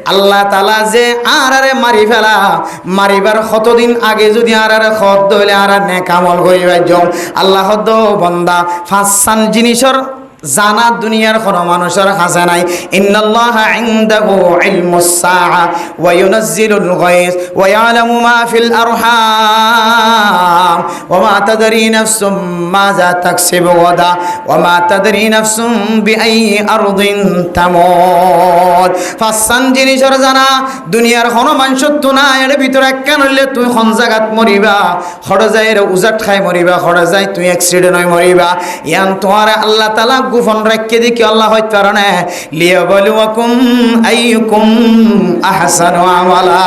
আল্লাহ তাআলা যে আরে মারি ফেলা মারিবার কতদিন আগে যদি আরে খত দইলে আর নেক আমল করিবা যাও আল্লাহ দো বান্দা ফাঁসান জিনিসের জানা দুনিয়ার কোন মানুষের কাছে নাই ইন্নাল্লাহা ইনদাহু ইলমুস সাআ ওয়া ইউনাজ্জিলুল গায়স ওয়া ইয়ালামু মা ফিল আরহাম ওয়া মা তাদরি নাফসুম মাযা তাকসিবু গাদা ওয়া মা তাদরি নাফসুম বিআইয়ি আরদিন তামুত ফাসান জিনিসের জানা দুনিয়ার কোন মানুষের তো না এর ভিতরে কেন হইলে তুই কোন জায়গাত মরিবা খড় যাইরে উজাট খাই মরিবা খড় যাই তুই অ্যাক্সিডেন্ট হই মরিবা ইয়ান তোমার আল্লাহ তাআলা গুফন রাখকে দেখি আল্লাহ হইতে পারে না লিয়াবলুয়াকুম আইয়ুকুম আহসানু আমালা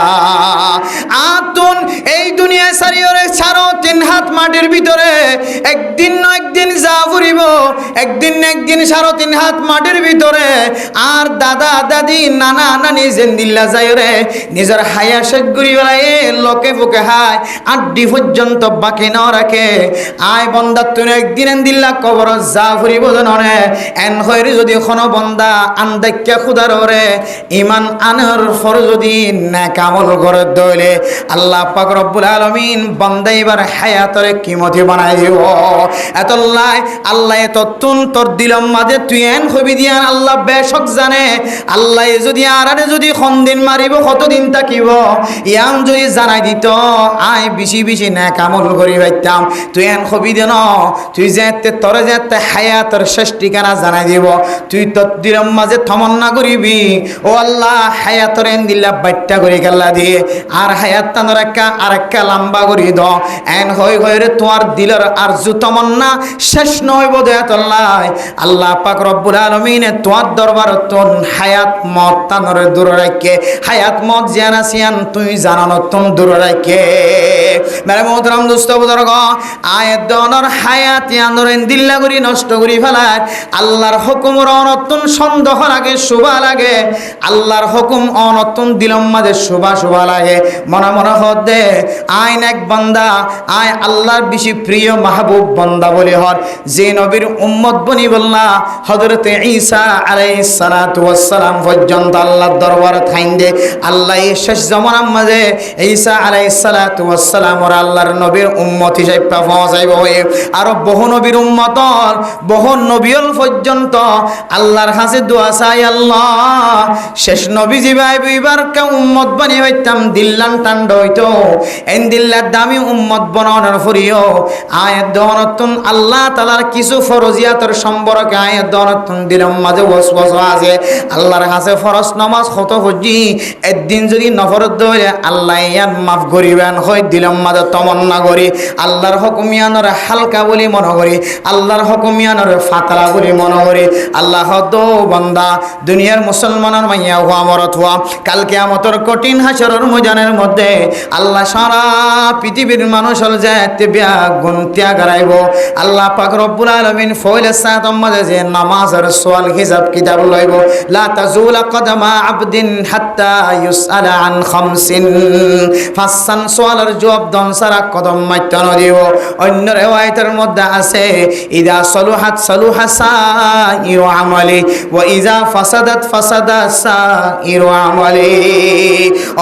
আতুন এই দুনিয়া সারিয়রে ছাড়ো তিন হাত মাটির ভিতরে একদিন না একদিন যা ফুরিব একদিন না একদিন সাড়ে তিন হাত মাটির ভিতরে আর দাদা দাদি নানা নানি জেন্দিল্লা যায়রে নিজের হায়া শেষ করি বেলায় লোকে বুকে হায় আড্ডি পর্যন্ত বাকি না রাখে আয় বন্দা তুই একদিন দিল্লা কবর যা ফুরিব জানরে এন হইরে যদি কোনো বন্দা আন্দাক্যা খুদার ওরে ইমান আনার ফর যদি নেক আমল করে দইলে আল্লাহ পাক রব্বুল আলামিন বান্দা এবার হায়াতরে কিমতি বানাই দিব এতল্লাই আল্লাহ এত তুন তোর দিলম মাঝে তুই এন হবি দিয়ান আল্লাহ বেশক জানে আল্লাহ যদি আরারে যদি দিন মারিব কতদিন থাকিব ইয়াম যদি জানাই দিত আয় বেশি বেশি নেক আমল করি পাইতাম তুই এন হবি দেন তুই যেতে তোরে যেতে হায়াতর শেষ ঠিকানা জানাই দিব তুই তোর দিলম মাঝে তমন্না করিবি ও আল্লাহ হায়াতর এন দিল্লা বাইট্টা করে গেল্লা দিয়ে আর হায়াত তানোর আরেকটা লম্বা করি দ এন হই রে তোমার দিলের আর জু তমন্না শেষ নয় বোধ আল্লাহ আল্লাহ পাক রব্বুল আলামিনে তোমার দরবার তোন হায়াত মত তানোর দূর রাখে হায়াত মত জিয়ানা সিয়ান তুই জানানো তুম দূর রাখে মেরে মোহতরম দোস্ত বুজুর্গ আয়াত দনর হায়াত ইয়ানোর এন দিল্লা করি নষ্ট করি ফেলায় আল্লাহর হুকুমের অনতুন সন্দেহ লাগে শুভা লাগে আল্লাহর হুকুম অনতুন দিলম মাঝে শুভা শুভা লাগে মনে মনে হদে আইন এক বান্দা আয় আল্লাহর বেশি প্রিয় মাহবুব বান্দা বলে হর যে নবীর উম্মত বনি বললা হযরতে ঈসা আলাইহিস সালাতু ওয়াস সালাম পর্যন্ত আল্লাহর দরবারে থাইন্দে আল্লাহ এই শেষ জামানার মাঝে ঈসা আলাইহিস সালাতু ওয়াস সালাম আর আল্লাহর নবীর উম্মত হিসেবে পৌঁছাইব আর বহু নবীর উম্মতর বহু নবীল পর্যন্ত আল্লাহর কাছে দোয়া চাই আল্লাহ শেষ নবী জিবাই বিবার কে উম্মত বানি হইতাম দিল্লান টান্ড হইতো এন দিল্লার দামি উম্মত বনানোর ফরিও আয়াত দনতুন আল্লাহ তাআলার কিছু ফরজিয়াতের সম্পর্কে আয়াত দনতুন দিলম মাঝে ওয়াসওয়াসা আছে আল্লাহর কাছে ফরজ নামাজ কত হজি একদিন যদি নফরত দইলে আল্লাহ ইয়ান মাফ করিবেন হই দিলম মাঝে তমন্না করি আল্লাহর হুকুমিয়ানর হালকা বলি মনে করি আল্লাহর হুকুমিয়ানর ফাতলা বলি মনে করি আল্লাহ দো বান্দা দুনিয়ার মুসলমানের মাইয়া হওয়া মরত হওয়া কাল কিয়ামতের কঠিন হাসরের ময়দানের মধ্যে আল্লাহ সারা পৃথিবীর মানুষ হল যেতে বিয়া গুণ ত্যাগ হারাইব আল্লাহ পাক রব্বুল আলামিন ফয়লে সাতম মাঝে যে নামাজের সওয়াল হিসাব কিতাব লইব লা তাজুলা কদমা আবদিন হাত্তা ইউসআলা আন খামসিন ফাসান সওয়ালের জবাব দন সারা কদম মাইতানো দিব অন্য রিওয়ায়াতের মধ্যে আছে ইদা সলুহাত সলুহা সাইরু আমালি ওয়া ইজা ফাসাদাত ফাসাদা সাইরু আমালি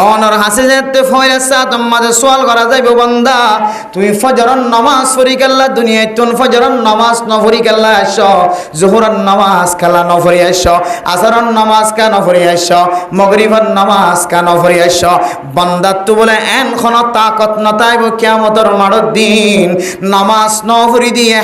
অনর হাসে যেতে ফয়লে সাতম মাঝে সওয়াল করা যাইব বান্দা তুমি ফজরের নামাজ পড়ি গেল্লা দুনিয়ায় তুন ফজরের নামাজ ন পড়ি গেল্লা আসো জোহরের নামাজ কালা ন পড়ি আসো আসরের নামাজ কা ন পড়ি আসো মাগরিবের নামাজ কা ন পড়ি আসো বান্দা তো বলে এন কোন তাকত না তাইব কিয়ামতের মাড়র দিন নামাজ ন পড়ি দিয়ে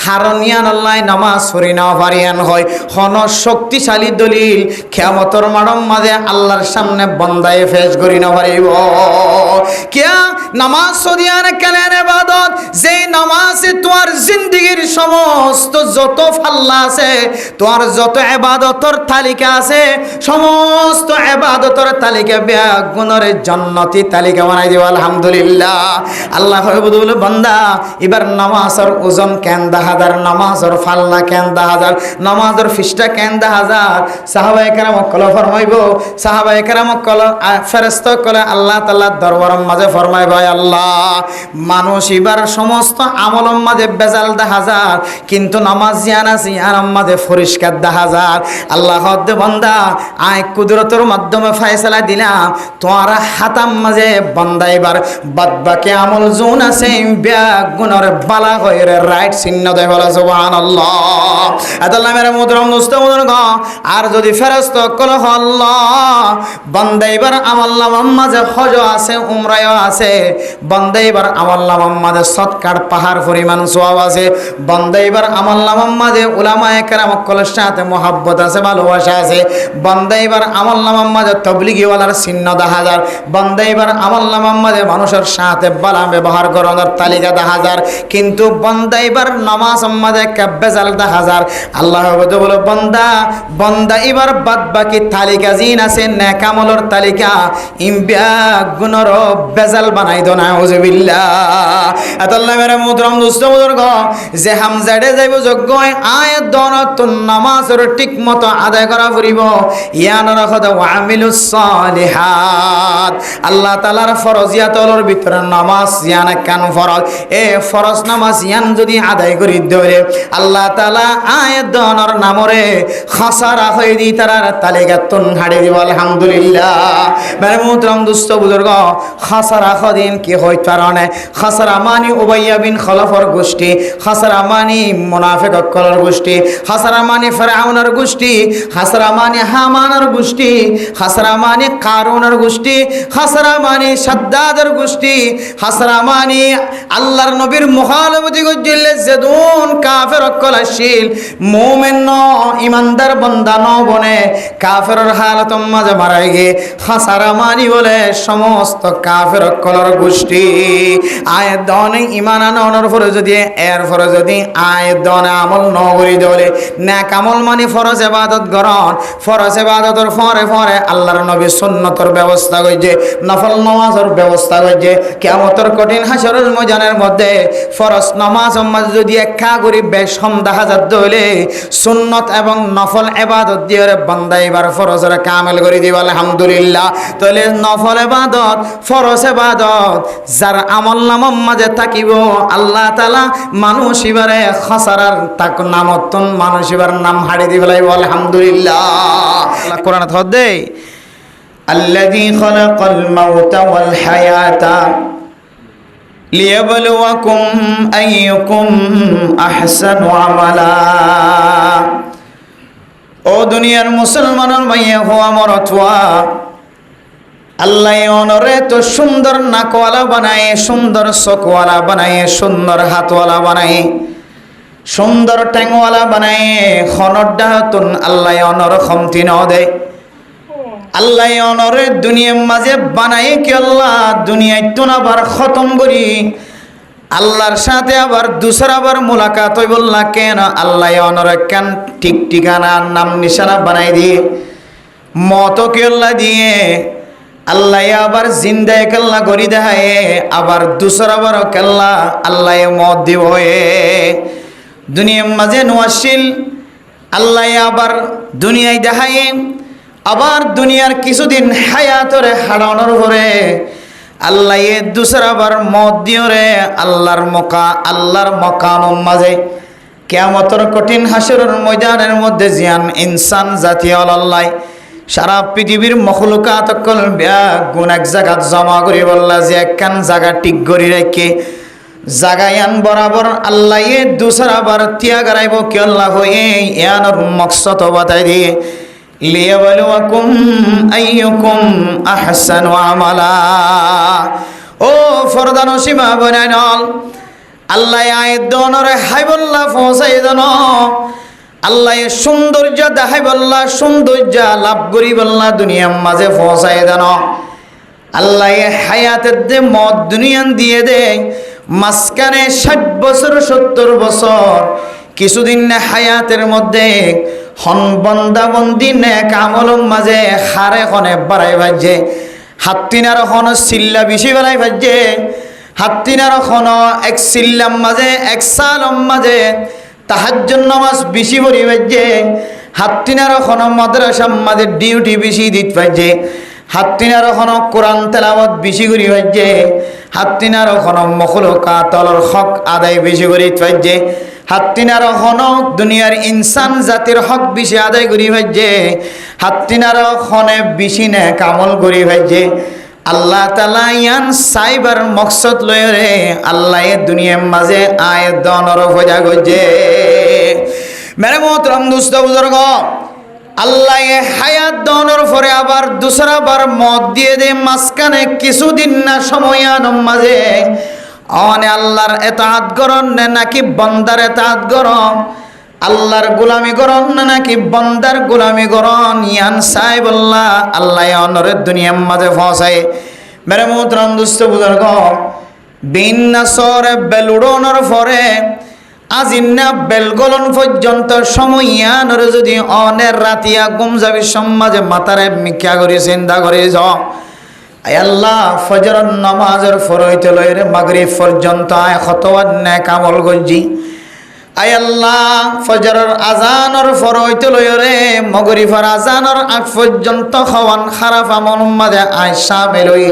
হারনিয়ান আল্লাহ নামাজ পড়ি না পারিয়ান হয় কোন শক্তিশালী দলিল কিয়ামতের মাড়র মাঝে আল্লাহর সামনে বান্দায়ে পেশ করি না পারিব কিয়া নামাজ সদিয়ার কালের ইবাদত যে নামাজে তোমার জিন্দেগীর সমস্ত যত ফাল্লা আছে তোমার যত ইবাদতের তালিকা আছে সমস্ত ইবাদতের তালিকা বেগুনের জান্নাতি তালিকা বানাই দিব আলহামদুলিল্লাহ আল্লাহ বলে বান্দা এবার নামাজের ওজন কেন 10,000 নামাজের ফাল্লা কেন 10,000 নামাজের ফিসটা কেন 10,000 সাহাবায়ে কেরাম কল ফরমাইব সাহাবায়ে কেরাম কল ফেরেশতা কল আল্লাহ তাআলা দরবারের মাঝে ফরমায় ভাই আল্লাহ মানুষ এবার সমস্ত আমলের মাঝে বেজাল দেখা যায় কিন্তু নামাজ জিয়ান আছে আর মাঝে পরিষ্কার দেখা যায় আল্লাহ হদ্দে বান্দা আয় কুদরতের মাধ্যমে ফয়সালা দিলাম তোমার হাতাম মাঝে বান্দা এবার বাদ বাকি আমল জোন আছে ব্যাগ গুণর বালা হয়ে রাইট চিহ্ন দেয় বলা সুবহানাল্লাহ আল্লাহ মেরে মুদরম দোস্ত মুদরগ আর যদি ফেরেশত কল আল্লাহ বান্দা এবার আমল নামার মাঝে হজ আছে উমরাও আছে বান্দা এবার আমল নামার মাঝে সৎকার পাহাড় পরিমাণ সওয়াব আছে বান্দা এবার আমল নামার মাঝে উলামায়ে কেরাম কলের সাথে মহব্বত আছে ভালোবাসা আছে বান্দা এবার আমল নামার মাঝে তাবলীগী ওয়ালার চিহ্ন দেখা যায় বান্দা এবার আমল নামার মাঝে মানুষের সাথে ভালো ব্যবহার করানোর তালিকা দেখা যায় কিন্তু বান্দা এবার নামাজ মাঝে বেজাল দেখা যায় আল্লাহ বলে বান্দা এবার বাদ বাকি তালিকা জিন আছে নেক আমলের তালিকা ইমবিয়া গুণর বেজাল বানাই দো নাউজুবিল্লাহ আল্লাহ মেরে মুদরম দুষ্ট বুজুর্গ যে হামজাড়ে যাইব যোগ্য আয়াত দনত নামাজের ঠিক মতো আদায় করা ফুরিব ইয়ানর খদা ওয়ামিলুস সালিহাত আল্লাহ তাআলার ফরজিয়াতর ভিতরে নামাজ ইয়ান কান ফরজ এ ফরজ নামাজ ইয়ান যদি আদায় করি ধরে আল্লাহ তাআলা আয়াত দনর নামরে খাসারা হয়ে দি তারার তালিকাতুন হাড়ে দিব আলহামদুলিল্লাহ মেরে মুহতারাম দুস্থ বুজুর্গ খাসারা খদিন কি হইত পারনে খাসারা মানি উবাইয়া বিন খলফর গোষ্ঠী খাসারা মানি মুনাফিক কলর গোষ্ঠী খাসারা মানি ফিরআউনের গোষ্ঠী খাসারা মানি হামানের গোষ্ঠী খাসারা মানি কারুনের গোষ্ঠী খাসারা মানি সাদ্দাদের গোষ্ঠী খাসারা মানি আল্লাহর নবীর মুখালফতি গজ্জিলে জেদুন কাফের কলাশিল মুমিন ন ইমানদার বান্দা ন বনে কাফেরের হালত মাঝে মারাই গে খাসারা মানি বলে সমস্ত কাফের কলর গোষ্ঠী আয়াত দনে ইমান আনানোর পরে যদি এর পরে যদি আয়াত দনে আমল ন করি দলে নেক আমল মানে ফরজ ইবাদত গ্রহণ ফরজ ইবাদতের পরে পরে আল্লাহর নবী সুন্নতের ব্যবস্থা কইছে নফল নামাজের ব্যবস্থা কইছে কিয়ামতের কঠিন হাসরের ময়দানের মধ্যে ফরজ নামাজ যদি একা করি বেশম দেখা যাত হইলে সুন্নত এবং নফল ইবাদত দিয়ে বান্দা এবার ফরজের কামেল করে দিব আলহামদুলিল্লাহ তাহলে নফল ইবাদত ফরজ ইবাদত যার আমল নামার মাঝে থাকিব আল্লাহ তাআলা মানুষ এবারে খাসারার তাক নামতন মানুষ এবার নাম হাড়ি দিব আলহামদুলিল্লাহ আল্লাহ কোরআন থদে আল্লাযী খালাকাল মাউতা ওয়াল হায়াতা লিয়াবলুয়াকুম আইয়ুকুম আহসানু আমালা ও দুনিয়ার মুসলমানের মাইয়া হওয়া মরতওয়া আল্লাহ অনরে তো সুন্দর নাকওয়ালা বানায় সুন্দর চোখওয়ালা বানায় সুন্দর হাতওয়ালা বানায় সুন্দর ঠ্যাংওয়ালা বানায় খনড্ডাতুন আল্লাহ অনর খমতি ন দে আল্লাহ অনরে দুনিয়ার মাঝে বানায় কি আল্লাহ দুনিয়ায় তুন আবার খতম করি আল্লাহর সাথে আবার দুসরাবার মোলাকাত হই বললা কেন আল্লাহ অনরে কেন ঠিক ঠিকানা নাম নিশানা বানাই দিয়ে মত কি আল্লাহ দিয়ে আল্লাহ আবার জিন্দায় কাল্লা করি দেখায় আবার দুসরাবার কাল্লা আল্লাহ মত দিব দুনিয়ার মাঝে নোয়াশিল আল্লাহ আবার দুনিয়ায় দেখায় আবার দুনিয়ার কিছুদিন হায়াতরে হারানোর পরে আল্লাহ দুসরাবার মত দিও রে আল্লাহর মকাম মাঝে কিয়ামতের কঠিন হাসরের ময়দানের মধ্যে জিয়ান ইনসান জাতীয় আল্লাহ সারা পৃথিবীর মখলুকাত কল গুণ এক জায়গাত জমা করি বললা যে একখান জায়গা ঠিক করি রেখে জাগায়ান বরাবর আল্লাহ দুসরাবার তিয়া গারাইব কি আল্লাহ হয়ে ইয়ানোর মকসদ বাতাই দিয়ে লিয়াবলুয়াকুম আইয়ুকুম আহসানু আমালা ও ফরদানো সীমা বনাইনল আল্লাহ আয়াত দনরে হাইবল্লাহ পৌঁছাই দন আল্লাহ সৌন্দর্য দেখাই বললা সৌন্দর্য লাভ করি বললা দুনিয়ার মাঝে পৌঁছাই দেন আল্লাহ হায়াতের দে মদ দুনিয়ান দিয়ে দে মাঝখানে 60 বছর 70 বছর কিছুদিন না হায়াতের মধ্যে হন বন্দাবন্দি নেক আমলের মাঝে হারে খনে বাড়াই ভাজে হাত্তিনার খন চিল্লা বেশি বাড়াই ভাজে হাত্তিনার খন এক চিল্লাম মাঝে এক সালম মাঝে তাহাজ্জুদ নামাজ বেশি পড়ি ভাজে হাত্তিনার খন মাদ্রাসা মাঝে ডিউটি বেশি দিত ভাজে হাত তিনার এখন কোরআন তেলাওয়াত বেশি করি ভাজ্যে, হাত তিনার এখন মখলুকাতর হক আদায় বেশি করি ভাজ্যে, হাত তিনার এখন দুনিয়ার ইনসান জাতির হক বেশি আদায় করি ভাজ্যে, হাত তিনার খনে বেশি নে কামল করি ভাজ্যে। আল্লাহ তাআলা ইয়ান সাইবার মকসদ লয় রে আল্লাহ এ দুনিয়ার মাঝে আয় দনর ফজা গজে। মেরে মোহতরম দোস্ত বুজুর্গ, আল্লাহ হায়াত দনের পরে আবার দুসরা বার মত দিয়ে দে মাঝখানে কিছুদিন না সময় মাঝে অনে আল্লাহর এতাআত করন নাকি বন্দার এতাআত করন, আল্লাহর গোলামি করন নাকি বন্দার গোলামি করন, ইয়ান সাহেব আল্লাহ অনরে দুনিয়ার মাঝে ফসায়। মেরে মোহতরম দোস্ত বুজুর্গ, বিন্নাসরে বেলুড়নের পরে আজিন্না বেলগলন পর্যন্ত সময়য়ানরে যদি অনের রাতিয়া গুম যাবি সমাজে মাতারে মিক্যা করে চিন্তা করে যাও। আয় আল্লাহ ফজরের নামাজের ফরইতে লইরে মাগরিব পর্যন্ত আয় খতওয়াত নেক আমল গজি। আয় আল্লাহ ফজরের আজানের ফরইতে লইরে মাগরিবের আজানের আগ পর্যন্ত খাওয়ান খারাপ আমল মাঝে আয় শামিল হই।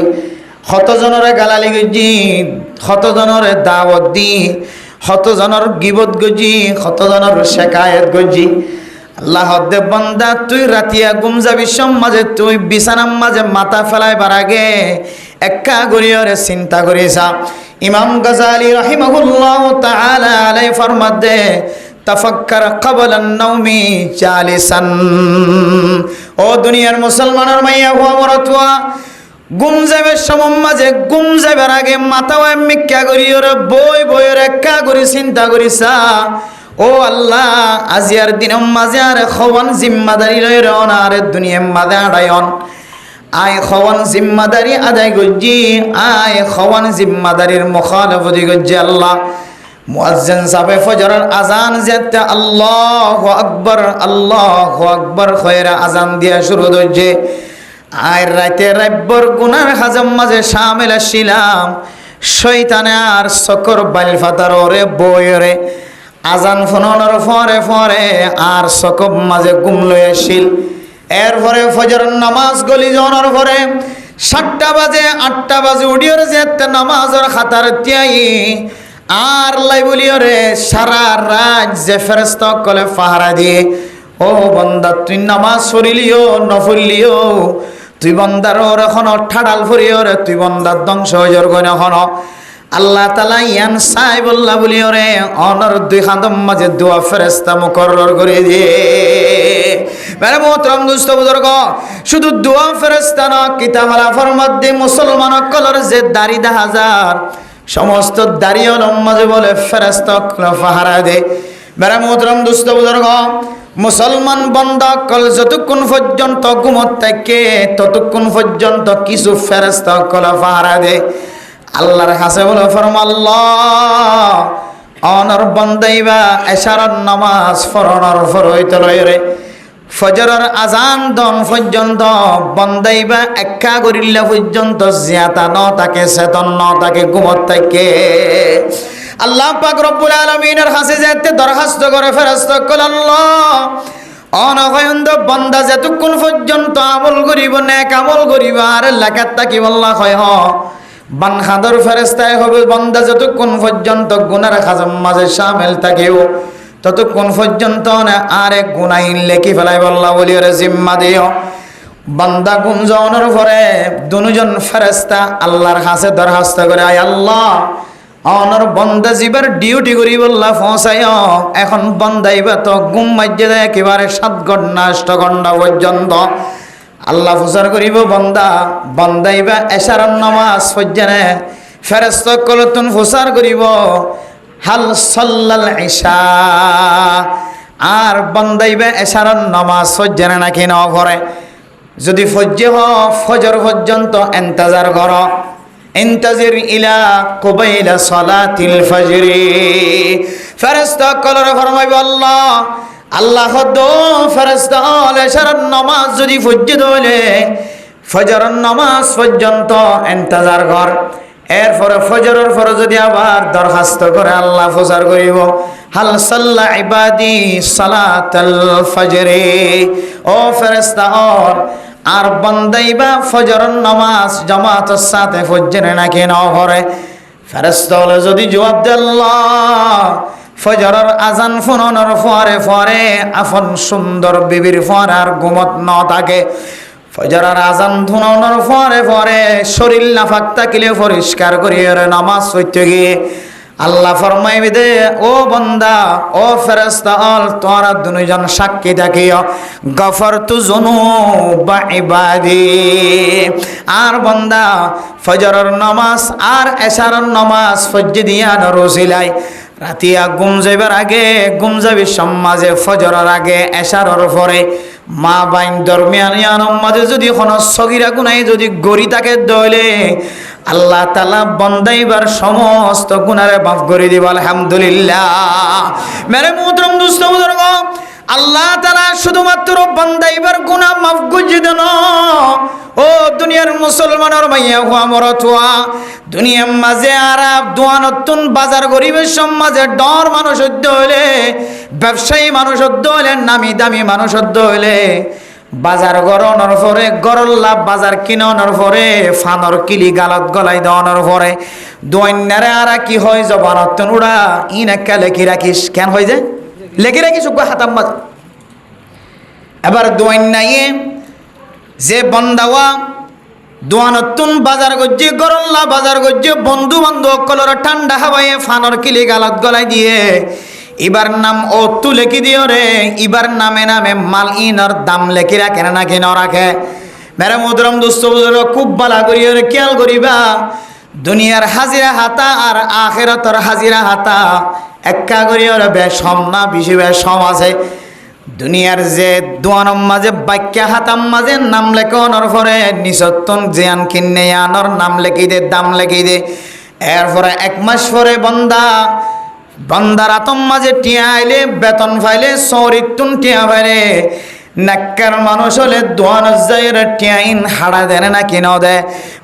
কতজনরে গালালি গজি, কতজনরে দাওয়াত দি, কতজনের গিবত গজি, কতজনের শেকায়ত গজি। আল্লাহ দে বান্দা তুই রাতিয়া গুম যাবি সমাজে তুই বিছানার মাঝে মাথা ফেলাইবার আগে একা গরিয়রে চিন্তা করিছা। ইমাম গাজালি রাহিমাহুল্লাহ তাআলা আলাইহি ফরমাদে তাফাক্কার ক্বাবলা আন-নাওমি জালিসান। ও দুনিয়ার মুসলমানের মাইয়া হুয়া মরতুয়া, গুম যাবে সমম মাঝে গুম যাবার আগে মাথা মিক্কা করি ওরে বই বইয়ের একা করি চিন্তা করিছা। ও আল্লাহ আজিয়ার দিনের মাঝে আর খওয়ান জিম্মাদারি লই রন আর দুনিয়ার মাঝে আড়ায়ন আয় খওয়ান জিম্মাদারি আদায় গজি, আয় খওয়ান জিম্মাদারির মুখালাফতি গজি। আল্লাহ মুয়াজ্জিন সাহেব ফজরের আজান যেতে আল্লাহু আকবার খয়রা আজান দিয়া শুরু হচ্ছে। আর রাতে রাব্বর গুনার হাজম মাঝে শামিল ছিলাম, শয়তানে আর সকর বাইল ফাতার ওরে বইরে আজান ফোনর ফরে ফরে আর সকব মাঝে গুম লয়ে ছিল। এরপরে ফজরের নামাজ গলি জনের পরে 7টা বাজে 8টা বাজে উডিওর যেতে নামাজের খাতার তিয়াই আর লাই বলিওরে সারা রাত যে ফেরেশতা কলে পাহারা দিয়ে। ও বান্দা তুই নামাজ পড়িলিও নফলিও, তুই বন্দার ওর এখন ঠাডাল ফরিও রে, তুই বন্দার ধ্বংস হয়ে গনে এখন আল্লাহ তাআলা ইয়ান সাই বল্লা বলি ওরে অনর দুই খাদম মাঝে দোয়া ফেরেশতা মুকরর করে দিয়ে। মেরে মোহতরম দোস্ত বুজুর্গ, শুধু দোয়া ফেরেশতা না কিতাবালা ফরমাদ্দে মুসলমান কলর যে দাড়ি 10,000 সমস্ত দাড়ি মাঝে বলে ফেরেশতা পাহারা দে। মেরে মোহতরম দোস্ত বুজুর্গ, মুসলমান বান্দা কল যতক্ষণ পর্যন্ত ঘুমত থাকে ততক্ষণ পর্যন্ত কিছু ফেরেশতা কল পাহারা দে। আল্লাহর কাছে বলে ফরমা আল্লাহ অনর বান্দাইবা এশারার নামাজ ফরনর ফরইতে লইরে ফজরের আজান দন পর্যন্ত বান্দাইবা একা গরিল্লা পর্যন্ত জিয়াতা ন তাকে চেতন ন তাকে ঘুমত থাকে। আল্লাহ পাক রব্বুল আলামিনের কাছে যেতে দরখাস্ত করে ফেরেশতা কল আল্লাহ অনগয়ন্দ বান্দা যতক্ষণ পর্যন্ত আমল করিব নেক আমল করিব আর লেখাত থাকিব আল্লাহ কয় বানখাদর ফেরেশতায় হবে বান্দা যতক্ষণ পর্যন্ত গুনার খাজম মাঝে শামিল থাকিব ততক্ষণ পর্যন্ত আর এক গুনাহীন লেখি ফেলাই আল্লাহ বলি ওরে জিম্মা দিও। বান্দা গুঞ্জনের পরে দুজন ফেরেশতা আল্লাহর কাছে দরখাস্ত করে আয় আল্লাহ অনর বন্দা জীবার ডিউটি করি বললা ফসাই এখন বন্দাইবা তো গুম মাজ্জে দেয় একেবারে 7 ঘন্টা 8 ঘন্টা পর্যন্ত আল্লাহ ফুসার করিব বন্দা বন্দাইবা এশারার নামাজ পর্যনে ফেরেশতা কলতুন ফুসার করিব হাল সাল্লাল ইশা আর বন্দাইবা এশারার নামাজ পর্যনে নাকি ন করে যদি ফজ্জে হ ফজর পর্যন্ত ইন্তজার কর ইন্তাজির ইলা কুবাইলা সালাতিল ফজরি ফেরেশতা কলরে ফরমাইব আল্লাহ আল্লাহ দো ফেরেশতা এশারার নামাজ যদি ফজ্জে দলে ফজরের নামাজ পর্যন্ত ইন্তজার কর। এরপরে ফজরের পরে যদি আবার দরখাস্ত করে আল্লাহ ফুসার করিব হাল সাল্লা ইবাদি সালাতাল ফজরি ও ফেরেশতা আর বান্দাইবা ফজরের নামাজ জামাতের সাথে ফজরে নাকি না পড়ে ফেরেশতা হলে যদি জবাব দেয় আল্লাহ ফজরের আজান ফোনানোর পরে আপন সুন্দর বিবির পরে আর ঘুমত ন থাকে ফজরের আজান ধুনানোর পরে শরীর নাফাক থাকিলে পরিষ্কার করিয়ে নামাজ পড়তে গিয়ে আল্লাহ ফরমাইবে দে ও বান্দা ও ফেরেশতা তোরা দুইজন সাক্ষী থাকিও গফরতু যুনুবা ইবাদি আর বান্দা ফজরের নামাজ আর এশারের নামাজ ফজ্র দিয়া নরসিলাই রাতিয়া ঘুম যাইবার আগে ঘুম যাবি সমাজে ফজরের আগে এশারের পরে মা বাইন দরমিয়ান মাঝে যদি কোনো সগিরা গুনাই যদি গড়ি তাকে দলে আল্লাহ তাআলা বান্দাইবার সমস্ত গুনারে মাফ করে দিব আলহামদুলিল্লাহ মেরে মুহতারাম দোস্ত বুজুর্গ আল্লাহ তাআলা শুধুমাত্র বান্দাইবার গুনাহ মাফ করে দেন ও দুনিয়ার মুসলমানের মাইয়া হুয়া মরতুয়া দুনিয়ার মাঝে আরাব দোয়ানতুন বাজার গরিবের সমাজে ডর মানুষ হইলে ব্যবসায়ী মানুষ হইলে নামি দামি মানুষ হইলে বাজার গরনের পরে গরল্লা বাজার কিনানোর পরে ফানর কিলি গালত গলাই দেওয়ানোর পরে দোয়ান্নারে আর কি হয় জবানতন উড়া ইন একটা লেখি রাখিস কেন হয়ে যায় লেখি রাখিস হাতাম বাজ এবার দোয়ান্নাইয়ে যে বন্দাওয়া দোয়ানতুন বাজার গজ্জে গরল্লা বাজার গজ্জে বন্ধু বান্ধব কলর ঠান্ডা হাওয়ায় ফানর কিলি গালত গলাই দিয়ে এবার নাম ও তু লেখি দিও রে এবার নামে নামে মাল ইনর দাম লেখি রাখে না নাকি না রাখে মেরে মুহতারাম দোস্ত বুজুর্গ খুব বালা করিও রে খেয়াল করিবা দুনিয়ার হাজিরা হাতা আর আখিরাতের হাজিরা হাতা একা করিও রে বেশম না বেশি বেশম আছে দুনিয়ার যে দোয়ানম মাঝে বাক্যা হাতাম মাঝে নাম লেখানোর পরে নিসত্তন জিয়ান কিনে আনর নাম লেখি দে দাম লেখি দে এরপরে এক মাস পরে বন্দার আতম মাঝে টিয়া আইলে বেতন ফাইলে সরিতুন টিয়া ফাইলে নাক্কার মানুষ হলে দোয়ান যাইরে টিয়াইন হাড়া দেনে না কিনো দে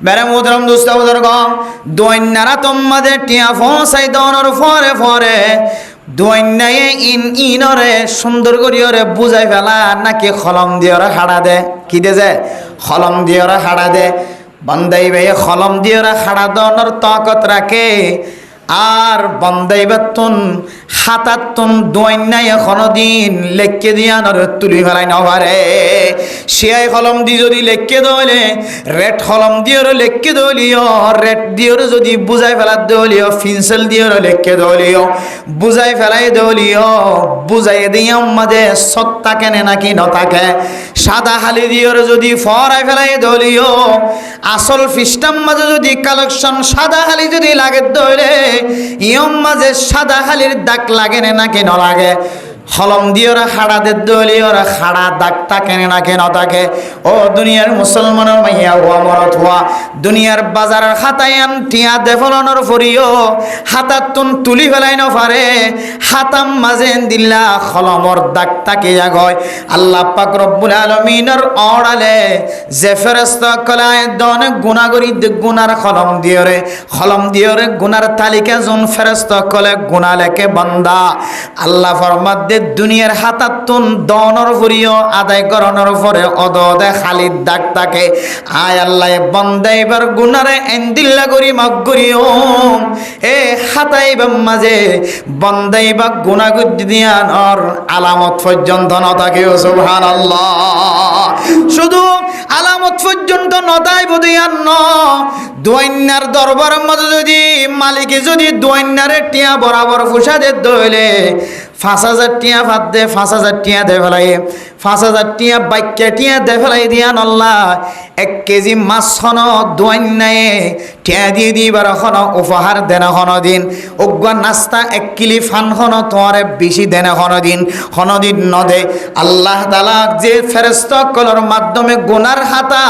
বেরে মুহতারাম দোস্ত বুজুর্গ দোয়ান্নার আতম মাঝে টিয়া ফসাই দোয়ানোর পরে দোয়ান্নায়ে ইনরে সুন্দর করিয়রে বুঝাই ফেলা নাকি খলম দিয়রে হাড়া দে কি দে যে খলম দিয়রে হাড়া দে বান্দাই ভাই খলম দিয়রে হাড়া দোয়ানোর তাকত রাখে আর বন্দাইবাতুন হাতাতুন দোয়ান্নাই এখনো দিন লেখকে দিয়া নর তুলি ফেলাই নভারে শিয়াই কলম দি যদি লেখকে দলে রেড কলম দিওর লেখকে দলিও রেড দিওর যদি বুঝাই ফেলা দলিও পেন্সিল দিওর লেখকে দলিও বুঝাই ফেলাই দলিও বুঝাই দিও মাঝে সত্তা কেনে নাকি নতাকে সাদা হালি দিওর যদি ফরাই ফেলাই দলিও আসল ফিস্টাম মাঝে যদি কালেকশন সাদা হালি যদি লাগে দলে ইয়ম মাঝে সাদা হালির দাগ লাগে না কেন লাগে হলম দিয়ে ওরা হাড়া দে দলি ওরা হাড়া দাগ থাকে না কেন থাকে ও দুনিয়ার মুসলমানের মাইয়া হওয়া মরত হওয়া দুনিয়ার বাজারের হাতায়ান টিয়া দেফলানোর ফরিও হাতাতুন তুলি ফেলাই নফারে হাতাম মাঝে দিল্লা হলমর দাগ তাকে জাগয় আল্লাহ পাক রব্বুল আলামিনের অড়ালে যে ফেরেশতা কলায় দনে গুনাহগরি গুনার হলম দিয়ে রে গুনার তালিকা জন ফেরেশতা কলে গুনাহ লেখে বান্দা আল্লাহ ফরমাত দুনিয়ার হাতাতুন দনর ফুরিও আদায় করানোর পরে অদদে খালিদ দাগ থাকে আয় আল্লাহ বন্দাইবার গুনারে এন্দিল্লা করি মাগ করিও এ হাতাইবার মাঝে বন্দাইবা গুনাহ দিয়ানোর আলামত পর্যন্ত ন থাকে সুবহানাল্লাহ শুধু আলামত পর্যন্ত নদাই বদিয়ান ন দোয়ান্নার দরবারের মধ্যে যদি মালিকে যদি দোয়ান্নারে টিয়া বরাবর ফুসাদে দইলে ৫,০০০ টিয়া ভাত দে ৫,০০০ টিয়া দে ফেলাই ৫,০০০ টিয়া বাক্যা টিয়া দে ফেলাই দিয়া নল্লা ১ কেজি মাছ খন দোয়ান্নায়ে টিয়া দিয়ে দিবার খন উপহার দেনা খন দিন অজ্ঞা নাস্তা ১ কিলি ফান খন তোমারে বেশি দেনা খন দিন নদে আল্লাহ তাআলা যে ফেরেশতা কলর মাধ্যমে গুনার হাতা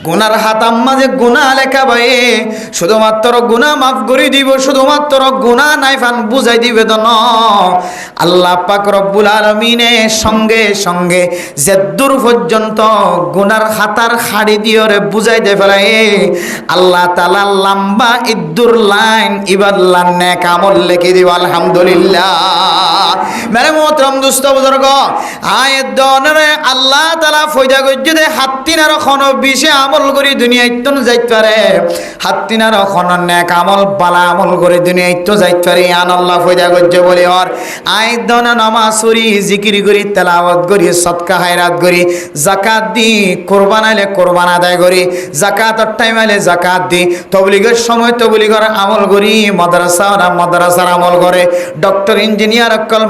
গুনার হাতাম মাঝে গুনাহ লেখা বয়ে শুধুমাত্র গুনাহ মাফ করে দিব শুধুমাত্র গুনাহ নাইফান বুঝাই দিবে তো ন আল্লাহ পাক রব্বুল আলামিনের সঙ্গে সঙ্গে যে দূর পর্যন্ত গুনার হাতার খাড়ি দিয়ে রে বুঝাই দে ফেলায় আল্লাহ তাআলা লম্বা ইদ্দুর লাইন ইবাদুল্লাহ নেক আমল লিখে দিব আলহামদুলিল্লাহ মেরে মোহতরম দুস্থ বুজুর্গ আয়াত দনরে আল্লাহ তাআলা ফয়দা গজ্জে দে হাত্তিনার খন বিশে আমল করি দুনিয়ায় তো যাইতে পারে হাত্তিনার খন নেক আমল বালা আমল করে দুনিয়ায় তো যাইতে পারে আন আল্লাহ ফয়দা গজ্জে বলে আর আয়াত দন নামাজ পড়ি জিকির করি তেলাওয়াত করি সদকা খায়রাত করি যাকাত দি কুরবান আইলে কুরবান আদায় করি যাকাতের টাইম আইলে যাকাত দি তবলিগের সময় তবলিগের আমল করি মাদ্রাসার আমল করে ডক্টর ইঞ্জিনিয়ার অকল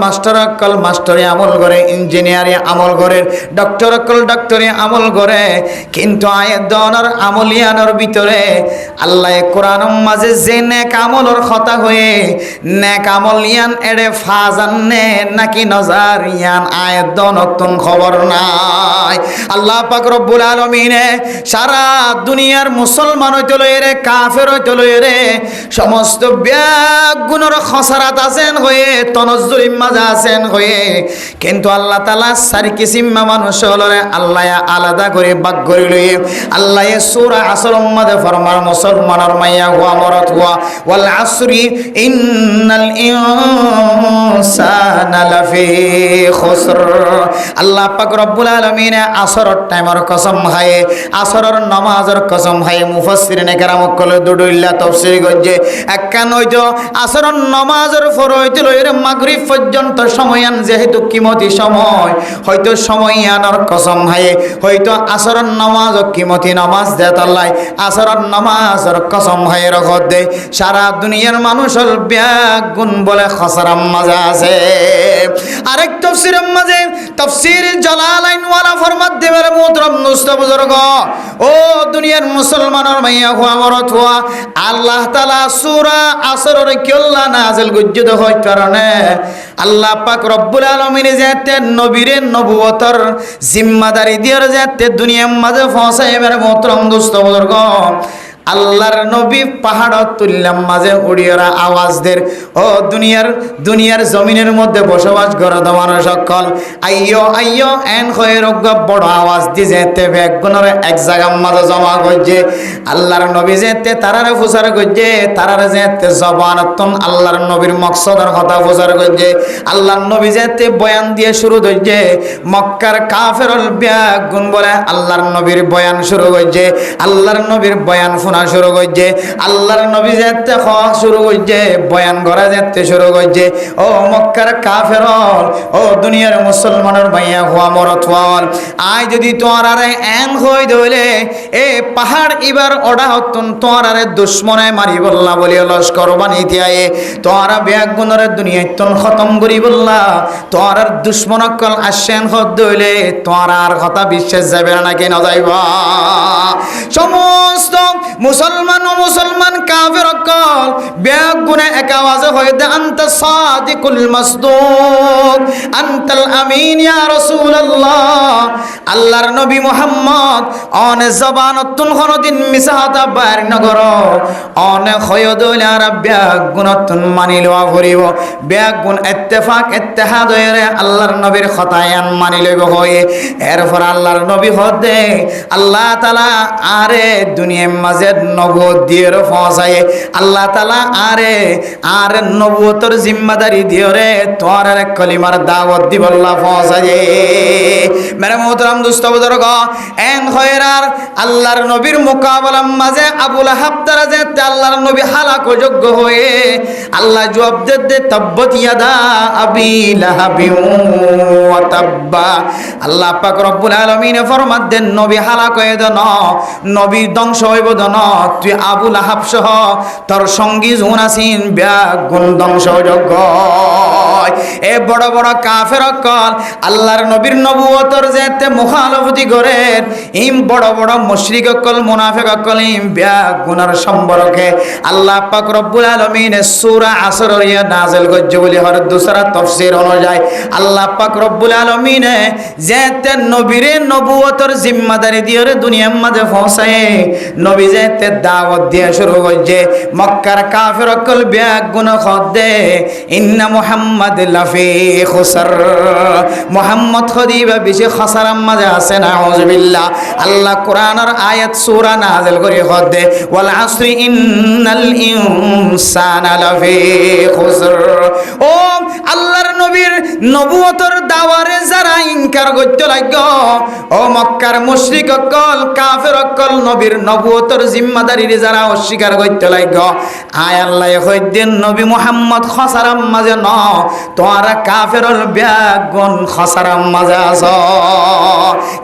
মাস্টারে আমল করে ইঞ্জিনিয়ারে আমল করে ডক্টর অকল ডক্টরে আমল করে কিন্তু আয়াত দনের আমলিয়ানোর ভিতরে আল্লাহ কোরআনের মাঝে যে নেক আমলের কথা হয়ে নেক আমলিয়ান এড়ে ফাজান্নে নাকি নজার ইয়ান আয়াত দনতুন খবর নাই আল্লাহ পাক রব্বুল আলামিনে সারা দুনিয়ার মুসলমান হইতে লইরে কাফের হইতে লইরে সমস্ত ব্যাগ গুণর খসারাত আছেন হয়ে তনজ্জুর ইম্মাজা আছেন হয়ে কিন্তু আল্লাহ তাআলা সারি কিসিমা মানুষ হলরে আল্লাহ আলাদা করে ভাগ করে লইয়ে আল্লাহ সূরা আসর মধ্যে ফরমান মুসলমানের মাইয়া হুয়া মরত হুয়া ওয়াল আসরি ইন্নাল ইনসানা লাফি খুসর আল্লাহ পাক রব্বুল আলামিন আসরের টাইমের কসম খায় আসরের নামাজের কসম খায় মুফাসসিরিনে কেরাম কল দুডুল্লাহ তাফসীর গজ্জে একখান হইতো আসরের নামাজের পর হইতে লইরে মাগরিব পর্যন্ত সময়য়ান যেহেতু কিমতি সময় হয়তো সময়য়ানোর কসম খায় হয়তো আসরের নামাজ কিমতি নামাজ দেত আল্লাহ আসরের নামাজের কসম খায় রখত দে সারা দুনিয়ার মানুষের ব্যাগ গুণ বলে খসরাম মাজা আছে আরেক তাফসীরের মাঝে তাফসীর জালালাইন ওয়ালা ফরমাত দেবের মুহতরম নুস্ত বুজুর্গ ও দুনিয়ার মুসলমানের মাইয়া হুয়া মরত হুয়া আল্লাহ তাআলা সূরা আসরের কিল্লা নাযিল গজ্জে হয় কারণে আল্লাহ পাক রব্বুল আলামিন যেতে নবীরে নবুয়তর জিম্মাদারি দিয়ে যেতে দুনিয়ার মাঝে পৌঁছাইবার মুহতরম নুস্ত বুজুর্গ আল্লাহর নবী পাহাড় তুললাম মাঝে উড়িয়রা আওয়াজ দের ও দুনিয়ার জমিনের মধ্যে বসবাস করে মানুষ সকল আইয়ো আইয়ো এন হয়ে রোগ বড় আওয়াজ দি যেতে ব্যাগুনের এক জায়গার মাঝে জমা করছে আল্লাহর নবী যেতে তারারে ফুসার করছে তারারে যেতে জবানতন আল্লাহর নবীর মকসদের কথা ফুসার করছে আল্লাহর নবী যেতে বয়ান দিয়ে শুরু করছে মক্কার কাফেরল ব্যাগুন বলে আল্লাহর নবীর বয়ান শুরু করছে আল্লাহর নবীর বয়ান শোনা শুরু করছে আল্লাহর নবী যেতে শুরু করছে বয়ান করা যেতে শুরু করছে ও মক্কার কাফেরল ও দুনিয়ার মুসলমানের ভাইয়া হুয়া মরত হল আই যদি তোমার আরে এন হই দইলে এ পাহাড় ইবার ওডা হতুন তোমার আরে দুশ্মনে মারি বললা বলি লস্কর বানিতে আয়ে তোমার ব্যাগ গুণরে দুনিয়ায় তন খতম করি বললা তোমার আর দুশ্মন কল আসেন হদ দইলে তোমার আর কথা বিশ্বাস যাবে নাকি না যাইবা সমস্ত মুসলমান কাফের কল ব্যাগ গুনে এক আওয়াজে হয়ে দে আনতা সাদিকুল মাসদুক আনতাল আমিন ইয়া রাসূলুল্লাহ আল্লাহর নবী মুহাম্মদ অনে জবানতুন কোনদিন মিসাহাতা বাইর নগর অনে হয়ে দইলে আর ব্যাগ গুনতুন মানি লওয়া করিব ব্যাগ গুন ইত্তেফাক ইত্তেহাদ হয়ে আল্লাহর নবীর খতায়ান মানি লইব হয়ে এরপর আল্লাহর নবী হদে আল্লাহ তাআলা আরে দুনিয়ার মাঝে নবুয়ত দিয়ে পৌঁছায় আল্লাহ তাআলা আর নবুয়তের জিম্মাদারি দিয়ে রে তোর কলিমার দাওয়াত দিব আল্লাহ পৌঁছায় মেরে মোহতরম দোস্ত বুজুর্গ এন খয়রার আল্লাহর নবীর মোকাবেলার মাঝে আবু লাহাব তারা যে আল্লাহর নবী হালাক যোগ্য হয়ে আল্লাহ জবাব দে তাব্বাত ইয়াদা আবি লাহাবি ওয়া তাব্বা আল্লাহ পাক রব্বুল আলামিন ফরমাত দেন নবী হালাক হয়ে দেন নবী ধ্বংস হইব দেন তুই আবু লাহাব সহ তোর সঙ্গী জুন আসিন ব্যাগ গুণ ধ্বংসযোগ্য হয় এ বড় বড় কাফের অকল আল্লাহর নবীর নবুয়তর যেতে মুখালফতি করেন ইম বড় বড় মুশরিক অকল মুনাফিক অকল ইম গুনার সম্পর্কে আল্লাহ পাক রব্বুল আলামিন সূরা আসর ইয়া নাযিল করছে বলি হর দুসরা তাফসীর অনুযায়ী আল্লাহ পাক রব্বুল আলামিন যেতে নবীর নবুয়তর জিম্মাদারি দিয়ে দুনিয়ার মাঝে পৌঁছায় নবী যেতে দাওয়াত দিয়ে শুরু করছে মক্কার কাফের অকল গুনাহ খদে ইন্না মুহাম্মাদ লাফি খুসর মুহাম্মদ খদিবা বেশি খসারার মাঝে আছে নাউযুবিল্লাহ আল্লাহ কোরআনের আয়াত সূরা নাযিল করে খদে ওয়াল আসরি ইন্নাল ইনসানা লাফি খুসর ও আল্লাহর নবীর নবুয়তর দাওয়ারে যারা ইনকার করতে লাগো ও মক্কার মুশরিক অকল কাফের অকল নবীর নবুয়তর জিম্মাদারির যারা অস্বীকার করতে লাগো আয় আল্লাহ কইতেন নবী মুহাম্মদ খসারাম মাঝে ন তোরা কাফেরর ব্যাগুন খসারাম মাঝে আছো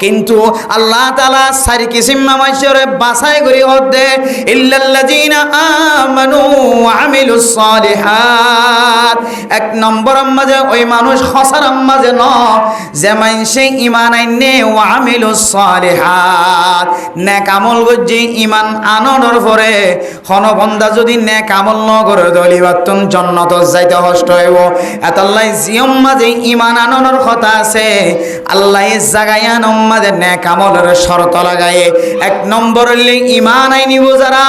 কিন্তু আল্লাহ তাআলা সারি কিসিম মানুষের বাছাই করি হদে ইল্লাল্লাযিনা আমানু ওয়া আমিলুস সালিহাত এক নম্বর মাঝে ওই মানুষ খসারাম মাঝে ন যে মানুষে ঈমান আইনে ওয়া আমিলুস সালিহাত নেক আমল করছে ঈমান আননোর পরে কোন বান্দা যদি নেক আমল ন করে দলিবাতুন জান্নাত যাইতে কষ্ট হইব এতাল্লাই জিয়ম মাঝে ঈমান আননোর কথা আছে আল্লাহ এই জায়গায় আনম মাঝে নেক আমলের শর্ত লাগায় এক নম্বর হইলে ঈমান আইনিব যারা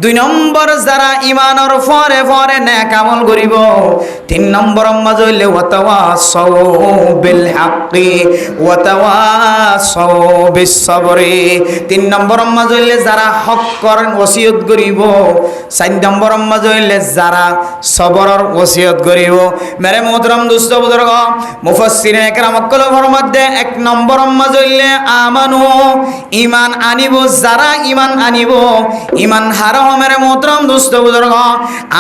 দুই নম্বর যারা ঈমানের পরে পরে নেক আমল করিব তিন নম্বর মাঝে হইলে ওয়াতাওয়াসাউ বিল হাক্কি ওয়াতাওয়াসাউ বিস সবরি তিন নম্বর মাঝে হইলে যারা হক করেন ওসিয়ত করিব চার নম্বর মাঝে হইলে যারা সবরের ওসিয়ত করিব মেরে মোহতরম দোস্ত বুজুর্গ মুফাসসিরিন একরাম অকল ফরমাতে এক নম্বর মাঝে হইলে আমানু ঈমান আনিব যারা ঈমান আনিব ঈমান হারা মেরে মোহতরম দোস্ত বুজুর্গ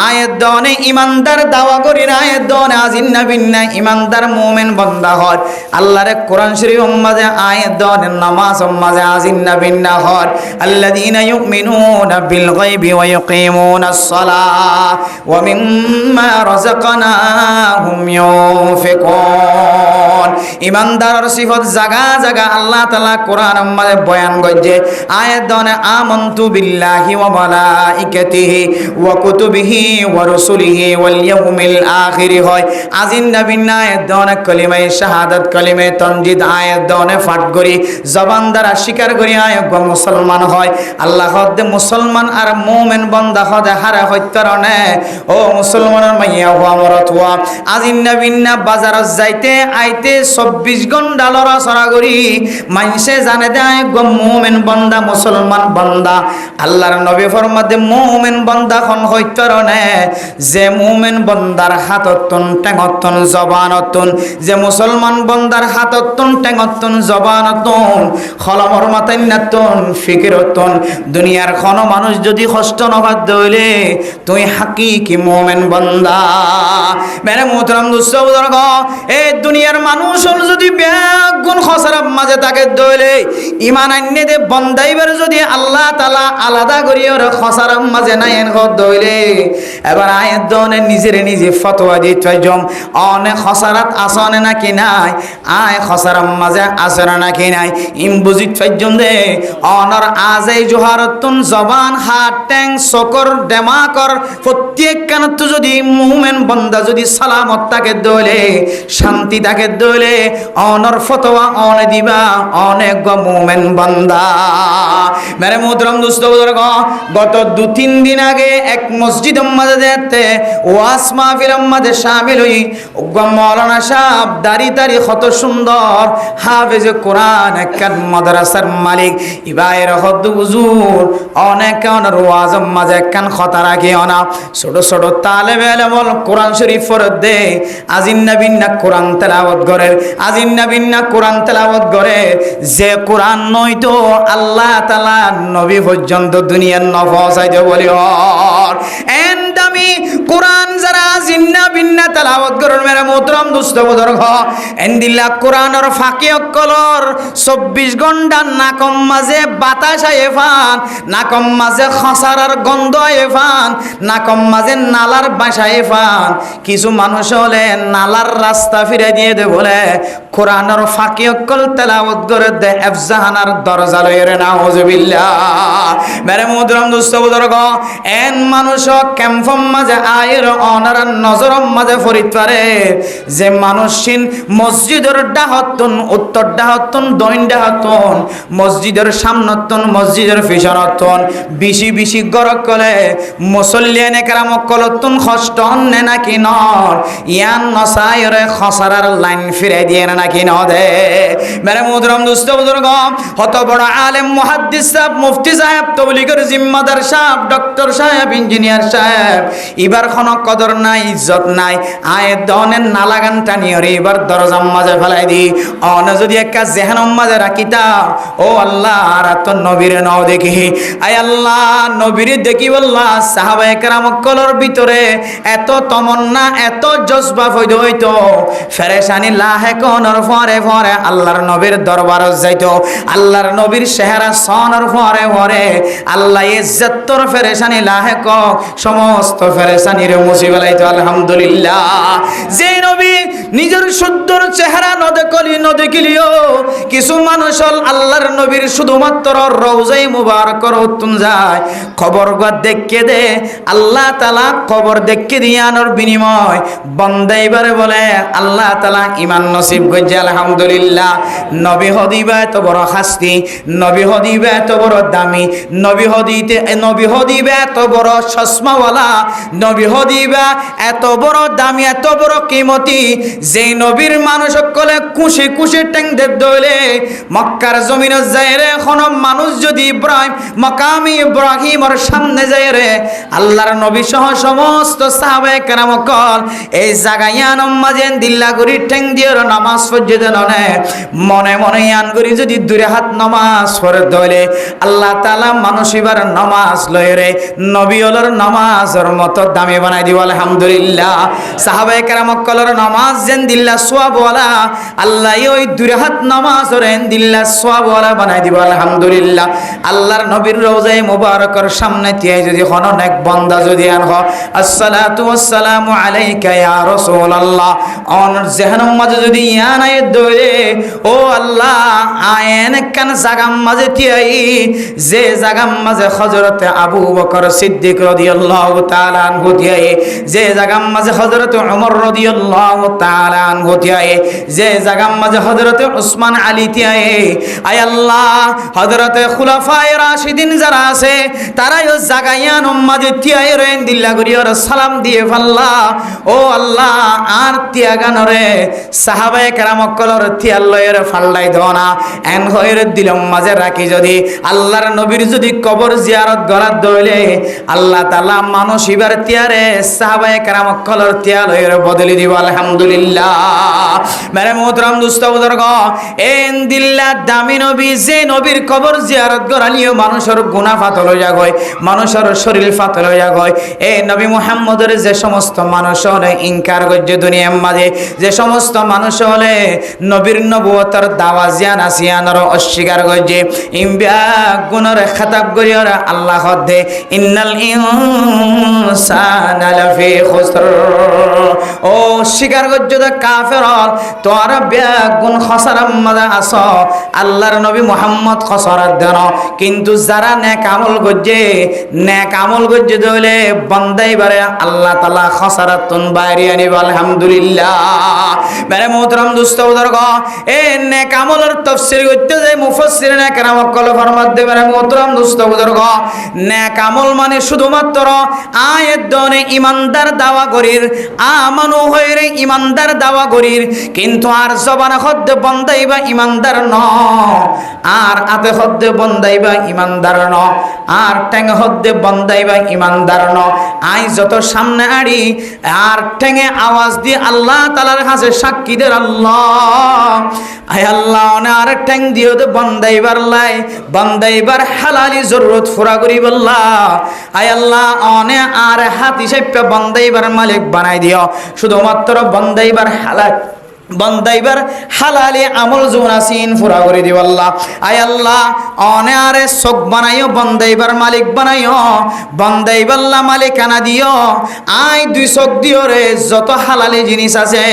আয়াত দনে ঈমানদার দাওয়া করি আয়াত দনে আজিন্না বিন্না ঈমানদার মুমিন বান্দা হয় আল্লাহর কোরআন শরীফ মাঝে আয়াত দনে নামাজ মাঝে আজিন্না বিন্না হয় আল্লাযীনা ইউমিনুনা বিল গায়বি ওয়া ইউকিমুনাস সালাহ ওয়া মিম্মা রাযাকনাহুম ইউনফিকুন ঈমানদারের সিফত জায়গা জায়গা আল্লাহ তাআলা কোরআন মাঝে বয়ান করছে আয়াত দনে আমানতু বিল্লাহি ওয়া মালাইকাতিহি ওয়া কুতুবিহি ওয়া রাসূলিহি ওয়াল ইয়াউমিল আখির হয় আজিন্না বিন্না আয়াত দনে কালিমায়ে শাহাদাত কালিমায়ে তানজিদ আয়াত দনে পাঠ করি জবান দ্বারা স্বীকার করি আয়াত মুসলমান হয় আল্লাহ হদে মুসলমান আর মুমিন বান্দা হদে হারা হত্যরণে ও মুসলমানের মাইয়া হওয়া মরত হওয়া আজিন্না বিন্না বাজারত যাইতে আইতে 24 ঘন্টা লড়াচড়া করি মানুষে জানে দেয় গো মুমিন বান্দা মুসলমান বান্দা আল্লাহর নবী ফরমাতে মুমিন বান্দা খন হত্যরণে যে মুমিন বান্দার হাততন টেঙতন জবানতন যে মুসলমান বান্দার হাততন টেঙতন জবানতন খলমর মাতান্নাতন ফিকিরতন দুনিয়ার কোন মানুষ যদি কষ্ট নবাদ হইলে তুই হাকিকি মুমিন বান্দা মেরে মোহতরম দোস্ত বুজুর্গ এই দুনিয়ার মানুষ যদি বেগুন খসরার মাঝে তাকে দইলে ঈমান আইনে দে বন্দাইবার যদি আল্লাহ তাআলা আলাদা করি ওর খসরার মাঝে নাই এন দইলে এবার আয়াত দনে নিজে ফতোয়া দিতে জম অনেক খসরাত আসনে নাকি নাই আয় খসরার মাঝে আসরে নাকি নাই ইম বুঝিত ফাইজম দে অনর আজাই জোহারতুন জবান হাত ট্যাং সকর দেমাকর প্রত্যেক কানত যদি মুমিন বান্দা যদি সালামত তাকে দইলে শান্তি তাকে দইলে অনর ফতোয়া অনে দিবা অনেক গো মুমিন বান্দা মেরে মোহতরম দোস্ত বুজুর্গ গত 2-3 দিন আগে এক মসজিদের মাঝে দেখতে ওয়াজ মাহফিলের মাঝে শামিল হই মাওলানা সাহেব দাড়ি কত সুন্দর হাফেজ কোরআন একখান মাদ্রাসার মালিক ইবায়ের হদ হুজুর অনেক অনর ওয়াজ মাঝে একখান কথা রাখি অনা ছোট ছোট তালেবে ইলম কোরআন শরীফ পড়ে দে আজিন্না বিন্না কোরআন তেলাওয়াত করে আজিন্না বিন্না কোরআন তেলাওয়াত করে যে কোরআন নয়তো আল্লাহ তাআলা নবী পর্যন্ত দুনিয়ার নফসাইতে বলি এন্ড আমি কোরআন যারা আজিন্না বিন্না না তেলাওয়াত করুন মেরে মোহতরম দুস্থ বুজুর্গ এন্দিল্লা কোরআনের ফাঁকি অক্কলর 24 ঘন্টা নাকম মাঝে বাতাস আয়ে ফান নাকম মাঝে খসারার গন্ধ আয়ে ফান নাকম মাঝে নালার বাসায় ফান কিছু মানুষ হলে নালার রাস্তা ফিরে দিয়ে দে বলে কোরআনের ফাঁকি অক্কল তেলাওয়াত করে দে এফজাহানার দরজা লইরে নাউজুবিল্লাহ মেরে মোহতরম দুস্থ বুজুর্গ এন মানুষ ক্যাম্পম মাঝে আয়ের অনার নজরম মাঝে ফরিদ পারে যে মানুষিন মসজিদের ডাহতন উত্তর ডাহতন দইন ডাহতন মসজিদের সামনতন মসজিদের পিছনতন বেশি বেশি গরক কলে মুসল্লিয়ানে কেরাম কলতন কষ্ট নে নাকি নর ইয়ান নসায়রে খসারার লাইন ফিরে দিয়ে নাকি ন দে মেরে মুহতরম দুস্থ বুজুর্গ হত বড় আলেম মুহাদ্দিস সাহেব মুফতি সাহেব তবলিগের জিম্মাদার সাহেব ডক্টর সাহেব ইঞ্জিনিয়ার সাহেব এবার কোনো কদর নাই ইজ্জত নাই আয় দনের নালাগান টানিয়রে এবার দরজার মাঝে ফেলাই দি অন যদি একটা জেহানম মাঝে রাখিতা ও আল্লাহ আর তো নবীরে নাও দেখি আয় আল্লাহ নবীরে দেখি বললাহ সাহাবায়ে কেরাম কলর ভিতরে এত তমন্না এত জজবা হইতো হইতো ফেরেশানি লাহে কোনর ফরে ফরে আল্লাহর নবীর দরবার যাইতো আল্লাহর নবীর চেহারা সনর ফরে ফরে আল্লাহ ইজ্জত তোর ফেরেশানি লাহে ক সমস্ত ফেরেশানির মুসিবলাইতো আলহামদুলিল্লাহ যে নবী নিজের সুন্দর চেহারা ন দেখিলিও কিছু মানুষ আল্লাহর নবীর শুধুমাত্র রওজায়ে মুবারকর উত্তম যায় খবর গা দেখকে দে আল্লাহ তাআলা খবর দেখকে দিয়ানোর বিনিময় বান্দাইবারে বলে আল্লাহ তাআলা ঈমান নসিব কইছে আলহামদুলিল্লাহ নবী হদিবা এত বড় শাস্তি নবী হদিবা এত বড় দামি নবী হদিবা এত বড় চশমাওয়ালা নবী হদিবা এত বড় দামি এত বড় কিমতি যে নবীর মানুষ সকলে খুশি খুশি ট্যাং দে দইলে মক্কার জমিনে যায় রে কোন মানুষ যদি ইব্রাহিম মাকামি ইব্রাহিমের সামনে যায় রে আল্লাহর নবী সহ সমস্ত সাহাবায়ে কেরাম কল এই জায়গায় মাঝেন দিল্লা করি ট্যাং দিয়ে নামাজ পড়তে ননে মনে মনে ইয়ান করি যদি দূরে হাত নামাজ পড়ে দইলে আল্লাহ তাআলা মানুষ এবার নামাজ লয় রে নবী হলর নামাজের মতো দামি বানাই দিব আলহামদুলিল্লাহ সাহাবায়ে কেরাম কলর নামাজ যেন দিল্লা সওয়াবওয়ালা আল্লাহ ওই দূরে হাত নামাজ রেন দিল্লা সওয়াবওয়ালা বানাই দিব আলহামদুলিল্লাহ আল্লাহর নবীর রওজায়ে মুবারকের সামনে তিয়াই যদি কোন এক বান্দা যদি আনহ আসসালাতু ওয়াসসালামু আলাইকা ইয়া রাসূলুল্লাহ অন জেহানম মাঝে যদি ইয়ান আয়াত দইলে ও আল্লাহ আয়েন কান জাগাম মাঝে তিয়াই যে জাগাম মাঝে হযরতে আবু বকর সিদ্দিক রাদিয়াল্লাহু তাআলা আনহু তিয়াই যে জাগাম মাঝে হযরতে ওমর রাদিয়াল্লাহু তাআলা আনহু তিয়াই যে জাগাম মাঝে হযরতে উসমান আলী তিয়াই আয় আল্লাহ হযরতে খুলাফায়ে রাশিদিন যারা আছে তারাই ও জাগায়ান মাঝে তিয়াই রেন দিল্লা করিয়র সালাম দিয়ে ফাল্লা ও আল্লাহ আর তিয়াগানরে সাহাবায়ে কেরাম কলর তিয়াল্লয়ের ফাল্লাই দনা এন হয়ের দিলম মাঝে রাখি যদি আল্লাহর নবীর যদি কবর জিয়ারত করার দইলে আল্লাহ তাআলা মানুষ ইবার তিয়ারে সাহাবায়ে কেরাম কলর তিয়ালয়ের বদলি দিব আলহামদুলিল্লাহ মেরে মোহতরম দুস্থ বুজুর্গ এন দিল্লা দামি নবী যে নবীর কবর জিয়ারত করালিও মানুষের গুনাহ ফাতল হইয়া গয় মানুষের শরীর ফাতল হইয়া গয় এই নবী মুহাম্মদের যে সমস্ত মানুষ হলে ইনকার করছে দুনিয়ার মাঝে যে সমস্ত মানুষ হলে নবীর নবুয়তের দাওয়া জিয়ান আসিয়ানর অস্বীকার করছে ইমবিয়া গুণর খেতাব করিয়র আল্লাহ দে ইন্নাল ইনসানা লাফি খুসর ও স্বীকার করছে তো কাফের তোর বেগুন খসারাম মাঝে আস আল্লাহর নবী মুহাম্মদ খসরাত দেন কিন্তু যারা নেক আমল করছে দইলে বান্দাইবারে আল্লাহ তাআলা খসারাতুন বাইরে আনিব আলহামদুলিল্লাহ মেরে মোহতরম দুস্থ বুজুর্গ এ নেক আমলের তাফসীর করতে যে মুফাসসিরিনে কেরাম কল ফরমাত দে মেরে মোহতরম দুস্থ বুজুর্গ নেক আমল মানে শুধুমাত্র আয়াত দনে ইমানদার দাওয়া করির আমানু হইরে ইমানদার দাওয়া করির কিন্তু আর জবান হদ্দে বন্দাইবা ইমানদার ন আর আতে হদ্দে বন্দাইবা ইমানদার ন আর ঠ্যাং হদ্দে বন্দাইবা ইমানদার ন আই যত সামনে আড়ি আর ঠ্যাঙে আওয়াজ দিয়ে আল্লাহ তাআলার কাছে সাক্ষী দের আল্লাহ আয় আল্লাহ আর ঠ্যাং দিও তো বন্দাইবার লাই বন্দাইবার হালালি জরুরত পুরা করি বল্লা আয় আল্লাহ অনে আর হাত হিসেবে বন্দাইবার মালিক বানাই দিও শুধুমাত্র বন্দাইবার হালাল বন্দাইবার হালালি আমল জোনাসিন পুরা করে দিও আল্লাহ আয় আল্লাহ অনে আরে চোখ বানাইও বন্দাইবার মালিক বানাইও বন্দাইবাল্লা মালিকানা দিও আয় দুই চোখ দিও রে যত হালালি জিনিস আছে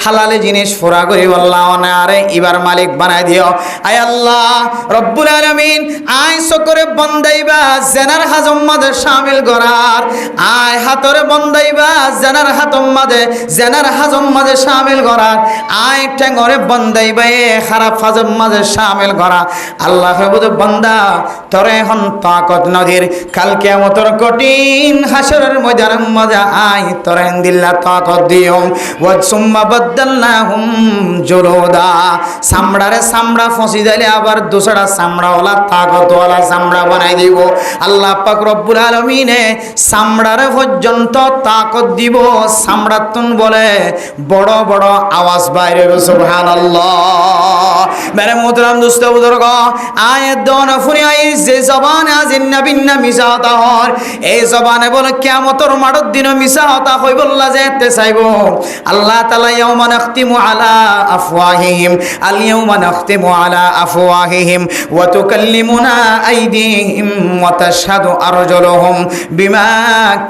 হালালি জিনিস পুরা করে আল্লাহ অনে আরে ইবার মালিক বানাই দিও আয় আল্লাহ রব্বুল আলামিন আয় চোখরে বন্দাইবা জেনার হাজম মাঝে শামিল করার আয় হাতরে বন্দাইবা জেনার হাতম মাঝে জেনার হাজম মাঝে শামিল করার আয় টেঙ্গরে বন্দাইবা খারাপ হাজম মাঝে শামিল করা আল্লাহ বুঝে বন্দা তোরে এখন তাকত নদীর কাল কিয়ামতের কঠিন হাসরের ময়দানের মাঝে আয় তোরে দিল্লা তাকত দিও ওয়া সুম্মা বাদদালনাহুম জুলুদা চামড়ারে চামড়া ফসি দিলে আবার দুসরা চামড়াওয়ালা তাকতওয়ালা চামড়া বানাই দিব আল্লাহ পাক রব্বুল আলামিনে চামড়ারে পর্যন্ত তাকত দিব চামড়াতুন বলে বড় বড় আওয়াজ বাইরে সুবহানাল্লাহ মেরে মোহতরম দোস্ত বুজুর্গ আয়াত দন ফুনি আই যে জবানে আজ নবীনা মিশা হতা হর এই জবানে বলে কিয়ামতের মাঠের দিন মিশা হতা হইবল্লা যেতে চাইব আল্লাহ তাআলা ইয়াউমা নাখতিমু আলা আফওয়াহিহিম আল ইয়াউমা নাখতিমু আলা আফওয়াহিহিম ওয়া তুকাল্লিমুনা আইদিহিম ওয়া তাশহাদু আরজুলুহুম বিমা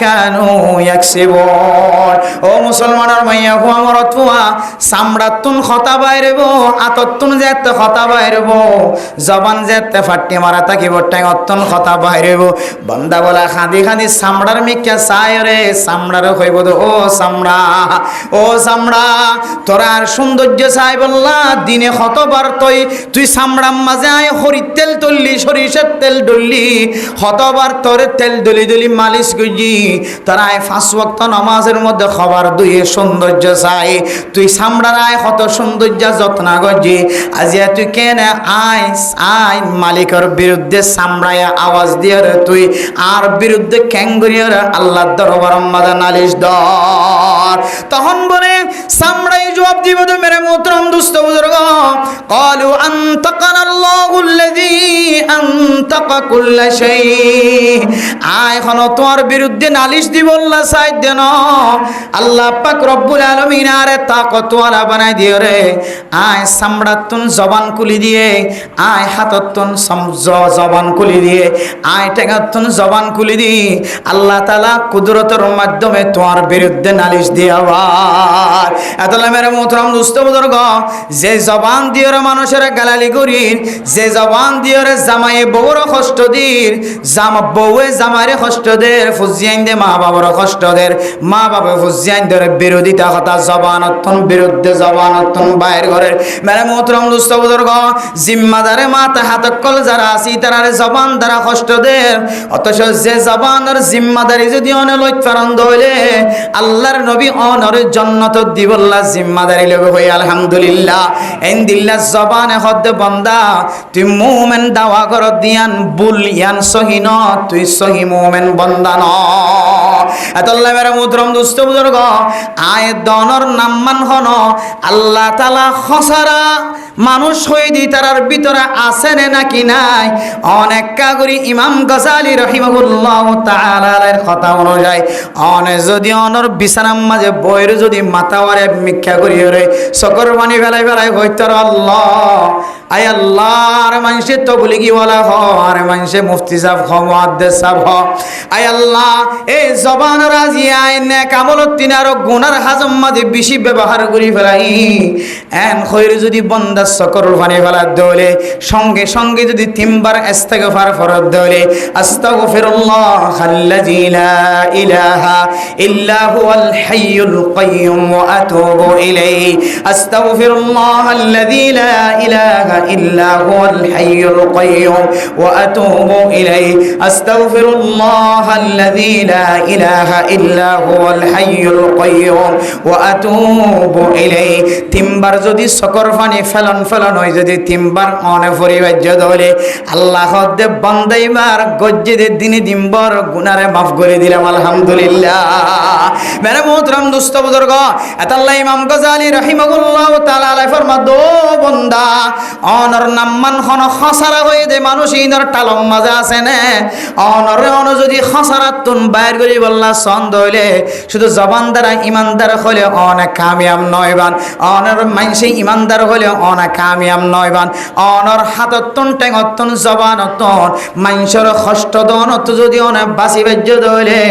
কানু ইয়াকসিবুন ও মুসলমানের মাইয়া হো আমার অতওয়া সামড়াতুন খতা বাইরেব আততুন যেতে খতা বাইরেব জবান যেতে ফাটি মারা থাকিব টাই অতন খতা বাইরেব বান্দা বলা খাদি খাদি সামড়ার মিক্কা চাই রে সামড়ার হইব ও সামড়া ও সামড়া তোরা আর সৌন্দর্য চাই বললা দিনে কতবার তুই সামড়ার মাঝে আয় হরির তেল তুললি সরিষার তেল ডললি কতবার তোর তেল দলি দলি মালিশ করছি তোরা আয় 5 ওয়াক্ত নামাজের মধ্যে খবর দুয়ে সৌন্দর্য চাই তুই সামড়ার আয় কত সৌন্দর্য যত্ন করছি আজিয়া তুই কেন আয় আয় মালিকের বিরুদ্ধে সামড়ায় আওয়াজ দিয়ে রে তুই আর বিরুদ্ধে ক্যাঙ্গুরিয়ে আল্লাহর দরবার মাঝে নালিশ দর তখন বলে সামড়াই জবাব দিব তো মেরে মোহতরম দুস্থ বুজুর্গ ক্বালু আনতাকানাল্লাহুল্লাযী আনতাকা কুল্লা শাই আয় এখন তোমার বিরুদ্ধে নালিশ দিব আল্লাহ সাইদ দেন আল্লাহ পাক রব্বুল আলামিন আরে তাকতওয়ালা বানাই দিও রে আয় সামড়াতুন জবান খুলি দিয়ে আয় হাততুন জবান খুলি দিয়ে আয় টেঙ্গাতুন জবান খুলি দি আল্লাহ তাআলা কুদরতের মাধ্যমে তোমার বিরুদ্ধে নালিশ দিয়ে আবার এতলা মেরে মোহতরম দোস্ত বুজুর্গ যে জবান দিয়ে মানুষের গালালি করি যে জবান দিয়ে জামাই বউর কষ্ট দির বউয়ে জামাইরে কষ্ট দের ফুজিয়াইন দে মা বাবার কষ্ট দের মা বাবা ফুজিয়াইন দের বিরোধিতা কথা জবানতন বিরুদ্ধে জবানতন বাইর ঘরের মেরে মোহতরম দোস্ত বুজুর্গ জিম্মাদারে মাথা হাতকল যারা আসি তারারে জবান দ্বারা কষ্ট দের অথচ যে জবানের জিম্মাদারি যদি অনে লইফারন্দ হইলে আল্লাহর নবী অনরে জান্নাত দিবল্লা জিম্মাদারি লবে হই আলহামদুলিল্লাহ ইনদিল্লা জবানে হদ বান্দা তুই মুমিন দাওয়া কর দিয়ান বুল ইয়ান সহিন তুই সহি মুমিন বান্দা ন এতল্লা মেরে মুহতরম দোস্ত বুজুর্গ আয় দনর নামমান হন আল্লাহ তাআলা খসারা মানুষ হই দি তারার ভিতরে আছে নাকি নাই অনেক কাগরি ইমাম গজালি রাহিমাহুল্লাহ তাআলার কথা অনুযায়ী অনে যদি অনর বিছানার মাঝে বইরে যদি মাথাওয়ারে মিথ্যা করি রে সকর পানি ফেলাই ফেলাই হইতার আল্লাহ আয় আল্লাহর মানুষে তবলিগি ওয়ালা হ আর মানুষে মুফতি সাহেব হ মুহাদ্দিস সাহেব হ আয় আল্লাহ এই জবান রাজি আয় নেক আমল তিনার গুনার হাজম মাঝে বেশি ব্যবহার করি ফেলাই এন খৈর যদি বন্দা সকর পানি ফেলা দলে সঙ্গে সঙ্গে যদি তিনবার ইস্তিগফার ফরজ দলে আস্তাগফিরুল্লাহাল্লাযী লা ইলাহা ইল্লা হুয়াল হাইয়ুল কাইয়্যুম ওয়া আতুবু ইলাইহি আস্তাগফিরুল্লাহাল্লাযী লা ইলাহা ইল্লা হুয়াল হাইয়ুল কাইয়্যুম ওয়া আতুবু ইলাইহি আস্তাগফিরুল্লাহাল্লাযী লা ইলাহা ইলাহা ইল্লা হুয়াল হাইয়ুল কাইয়্যুম ওয়া আতুবু ইলাইহি। তিনবার যদি চকুর পানি ফেলন হয়, যদি তিনবার মনে পরিবার্য দলে আল্লাহ দে বান্দাইবার গজ্জে দিনে দিনবার গুনারে মাফ করে দিলাম আলহামদুলিল্লাহ। মেরে মোহতরম দোস্ত বুজুর্গ, আল্লাহ ইমাম গজালি রাহিমাহুল্লাহ তাআলা আলাইহি ফরমাদ, বন্দা অনর নাম্মান হন খসারা হয়ে দে মানুষ ইনর টালম মাজা আছে না, অনরে অন যদি খসারাত তুন বাইর করি বললা ছন্দ হইলে শুধু জবান দ্বারা ইমানদার হলে অনেক কামিয়াব নয়বান, অনর মানসি ইমানদার হলে অনেক কামিয়াব নয়বান, অনর হাততন টেঙতন জবানতন মানসর কষ্ট দনত যদি অনেক বাসি বাজ্য দইলে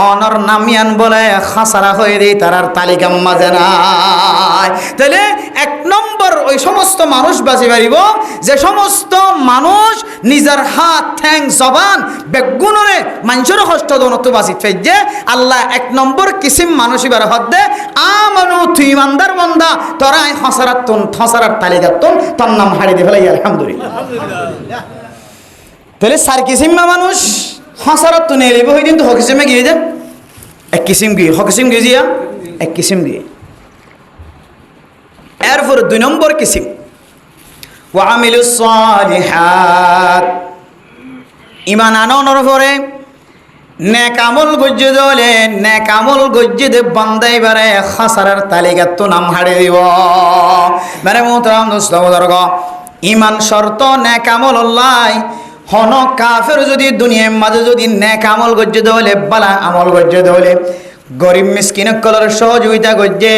অনর নামিয়ান বলে খসারা হয়ে দেই তারার তালিকা মাঝে নাই। তাহলে এক নম্বর ওই সমস্ত মানুষ বাঁচি পারিব যে সমস্ত মানুষ নিজের হাত ঠ্যাং জবান বেগুনরে মানুষের কষ্ট দনত বাঁচি ফেজে আল্লাহ এক নম্বর কিসিম মানুষ এবার হদ দে আমানু তুই ইমানদার বান্দা তোরা খসারার তালিকাতন তোর নাম হারিয়ে দিয়ে ফেলাই আলহামদুলিল্লাহ। তাহলে সার কিসিম মানুষ খসারাত তো নিয়ে হই কিন্তু হকিসিমে গিয়ে যান এক কিসিম গিয়ে হকিসিম গিয়ে জিয়া এক কিসিম গিয়ে। এরপর দুই নম্বর কিসিম ওয়া আমিলুস সালিহাত, ইমান আনর পরে নেক আমল গজ্জে দলে নেক আমল গজ্জে দে বান্দাই বারে খসারার তালিকাত তো নাম হারিয়ে দিব। মানে মোহতারাম দোস্ত বুজুর্গ, ইমান শর্ত নেক আমল আল্লাহ হন কাফের যদি দুনিয়ার মাঝে যদি নেক আমল গজ্জে দলে বালা আমল গজ্জে দলে গরিব মিসকিন কলর সহযোগিতা গজ্জে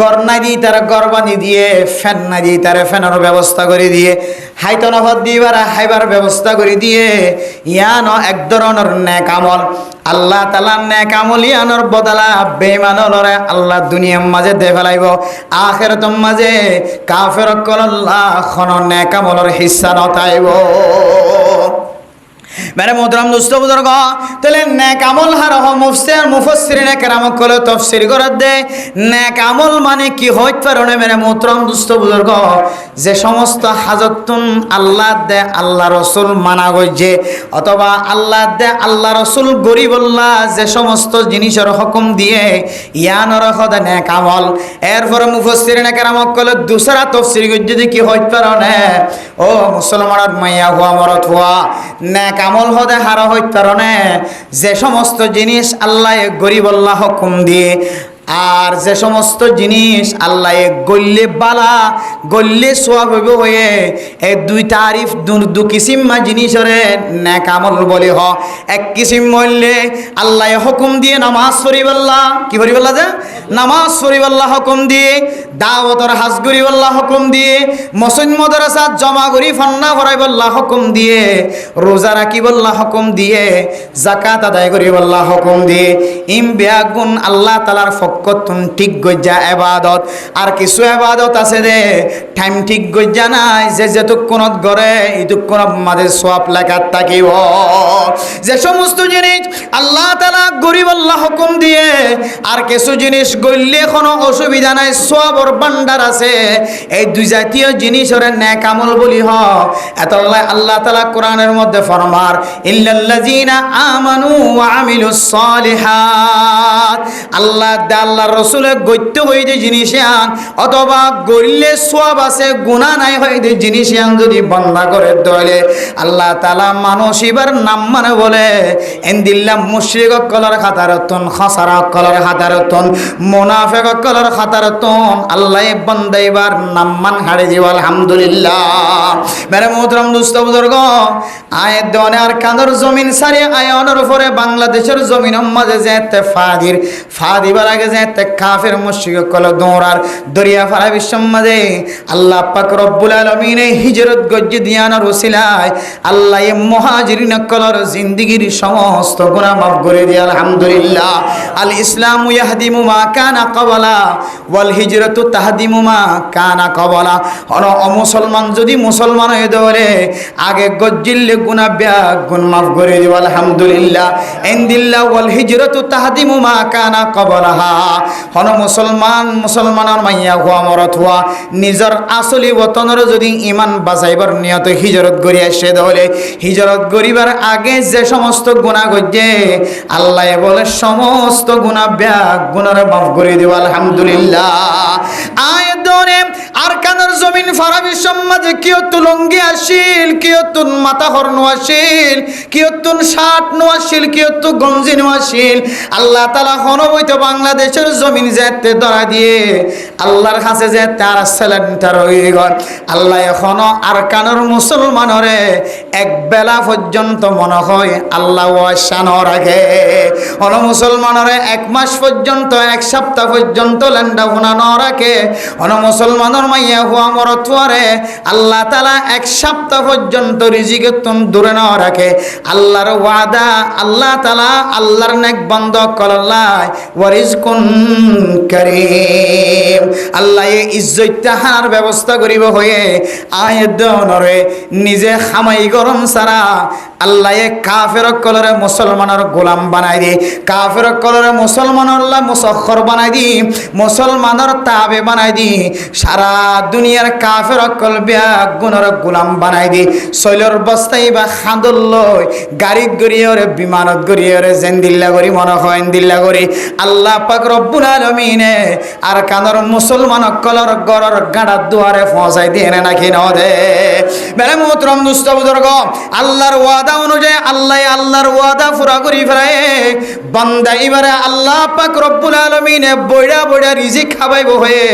গর না দিয়ে তারা গর বানি দিয়ে ফ্যান না দিয়ে তারা ফ্যানের ব্যবস্থা করে দিয়ে হাইতন হদ দিবার হাইবার ব্যবস্থা করে দিয়ে ইয়ান এক ধরনের নেক আমল আল্লাহ তাআলা নেক আমল ইয়ানোর বদলা বেঈমানরে আল্লাহ দুনিয়ার মাঝে দে ফেলাইব, আখিরাতের মাঝে কাফের কল আল্লাহ খন নেক আমলের হিস্সা নতাইব। মেরে মোহতরম দোস্ত বুজুর্গ, তাহলে নেক আমল হার মুফাসসিরিনে কেরাম কলে তাফসীর করে দে নেক আমল মানে কি হইতে পারে। মেরে মোহতরম দোস্ত বুজুর্গ, যে সমস্ত হাজতুন আল্লাহ দে আল্লাহ রসুল মানা গইছে অথবা আল্লাহ দে আল্লাহ রসুল গরিব আল্লাহ যে সমস্ত জিনিসের হুকুম দিয়ে ইয়ানর খদ নেক আমল। এরপর মুফাসসিরিনে কেরাম কলে দুসরা তাফসীর গইছে কি হইতে পারে। ও মুসলমানের মাইয়া হুয়া মরত হুয়া নেক আমল হদে হারা হইতে পারে যে সমস্ত জিনিস আল্লাহ গরিব আল্লাহ হুকুম দিয়ে, আর যে সমস্ত জিনিস আল্লাহ গল্লে বালা গল্লে সোয়াব হয়ে এই দুই তারিফ দু কিসিম জিনিসরে নেক আমল বলে হ। এক কিসিম বললে আল্লাহ হুকুম দিয়ে নামাজ পড়িবাল্লাহ কি পড়িবাল্লাহ যে নামাজ পড়িবাল্লাহ হুকুম দিয়ে, দাওয়াতর হাজ করিবাল্লাহ হুকুম দিয়ে, মসজিদ মাদ্রাসা জমা করি ফান্না ভরাইবাল্লাহ হুকুম দিয়ে, রোজা রাখিবাল্লাহ হুকুম দিয়ে, যাকাত আদায় করিবাল্লাহ হুকুম দিয়ে। ইম বেয়াগুন আল্লাহ তাআলার কতন ঠিক গজ্জা ইবাদত, আর কিছু ইবাদত আছে দে টাইম ঠিক গজ্জা নাই যে যেতক্ষণত গড়ে এতক্ষণত মাঝে সওয়াব লেখা থাকিব। যে সমস্ত জিনিস আল্লাহ তাআলা গরিব আল্লাহ হুকুম দিয়ে আর কিছু জিনিস গইলে কোনো অসুবিধা নাই সওয়াবর ভান্ডার আছে, এই দুই জাতীয় জিনিসের নেক আমল বলি হ। এতলাই আল্লাহ তাআলা কোরআনের মধ্যে ফরমার ইল্লাল্লাযিনা আমানু ওয়া আমিলুস সালিহাত, আল্লাহ আল্লাহ রসুলের গত্য হয়ে যে জিনিস আন অথবা গড়লে সওয়াব আছে গুনাহ নাই হয়ে যে জিনিস আন যদি বন্ধা করে দলে আল্লাহ তাআলা মানুষ এবার নাম মানে বলে এন্দিল্লাহ মুশরিক কলর খাতারতন খসারা কলর খাতারতন মুনাফিক কলর খাতারতন আল্লাহ বান্দা এবার নাম মান হারে দিব আলহামদুলিল্লাহ। মেরে মোহতরম দোস্ত বুজুর্গ, আয়াত দেওয়ানে আর কাঁদর জমিন সারি আয়ানোর উপরে বাংলাদেশের জমিনের মাঝে যেতে ফাদিবার আগে যেতে কাফের মুশরিক কল দৌড়ার দরিয়া ফারা বিশ্বের মাঝে আল্লাহ পাক রব্বুল আলামিন হিজরত গজ্জে দিয়ানোর ওসিলায় আল্লাহ মুহাজিরিন কলর জিন্দেগীর সমস্ত গুনাহ মাফ করে দিয়ে আলহামদুলিল্লাহ। আল ইসলামু ইয়াহদিমু মা কানা ক্বাবলা ওয়াল হিজরাতু তাহদিমু মা কানা ক্বাবলা। মুসলমান যদি মুসলমান হয়ে ধরে আগে গজ্জিলে গুনাহ বিয়া গুণ মাফ করে দিব আলহামদুলিল্লাহ। ইনদিল্লাহ ওয়াল হিজরাতু তাহদিমু মা কানা ক্বাবলাহা। হন মুসলমানের মাইয়া হুয়া মরত হুয়া নিজের আসলি বতনের যদি ইমান বাঁচাইবার নিয়ত হিজরত করি আসে তাহলে হিজরত করিবার আগে যে সমস্ত গুনাহ করছে আল্লাহ বলে সমস্ত গুনাহ ব্যাগ গুনার মাফ করে দেব আলহামদুলিল্লাহ। আয়দনে আর কানার জমিন ফারা বিশ্বমাঝে কিয়ত লঙ্গি আসিল, কিয়ত মাথা হর্ন আসিল, কিয়ত শার্ট নোয়াশিল, কিয়ত গঞ্জি নোয়াশিল। আল্লাহ তাআলা হনবইতে বাংলাদেশের জমিন যেতে ধরা দিয়ে আল্লাহর কাছে যে তার সেলেন্টার হয়ে গেল। আল্লাহ এখনো আর কানার মুসলমানরে এক বেলা পর্যন্ত মনে হয় আল্লাহ ওয়াশানো রাখে। অন মুসলমানরে এক মাস পর্যন্ত এক সপ্তাহ পর্যন্ত লেন্ডা ভুনা ন রাখে। অন মুসলমানের মাইয়া হুয়া মরতুয়ারে আল্লাহ তাআলা এক সপ্তাহ পর্যন্ত রিজিকের তুন দূরে ন রাখে। আল্লাহর ওয়াদা আল্লাহ তাআলা আল্লাহর নেক বান্দা কল্লাই ওয়ারিজকুন কারীম। আল্লাহ এই ইজ্জত তাহার ব্যবস্থা করিব হয়ে আয়দনরে নিজে খামাই গরম সারা আল্লাহ কাফের কলরে মুসলমানের গোলাম বানাই দি, কাফের কলরে মুসলমানের মুসখর বানাই দি, মুসলমানের তাবে বানাই দি, সারা দুনিয়ার কাফের কল ব্যাগ গুণর গোলাম বানাই দি। শৈলর বস্তাই বা খাঁদল লই গাড়িত গড়িয়ে বিমানত গড়িয়ে জেন্দিল্লা করি মনে হয় দিল্লা করি আল্লাহ পাক রব্বুল আলামিনে আর কানর মুসলমান কলর গড়র গাড়ার দুয়ারে পৌঁছাই দিয়ে নাকি ন দে। মেরে মোহতরম দুস্থ বুজুর্গ, আল্লাহর ওয়াদা অনুযায়ী আল্লাহর ওয়াদা পুরা করি ফেরায় বান্দা এবারে আল্লাহ পাক রব্বুল আলামিনে বইড়া বইড়া রিজিক খাবাইব হয়ে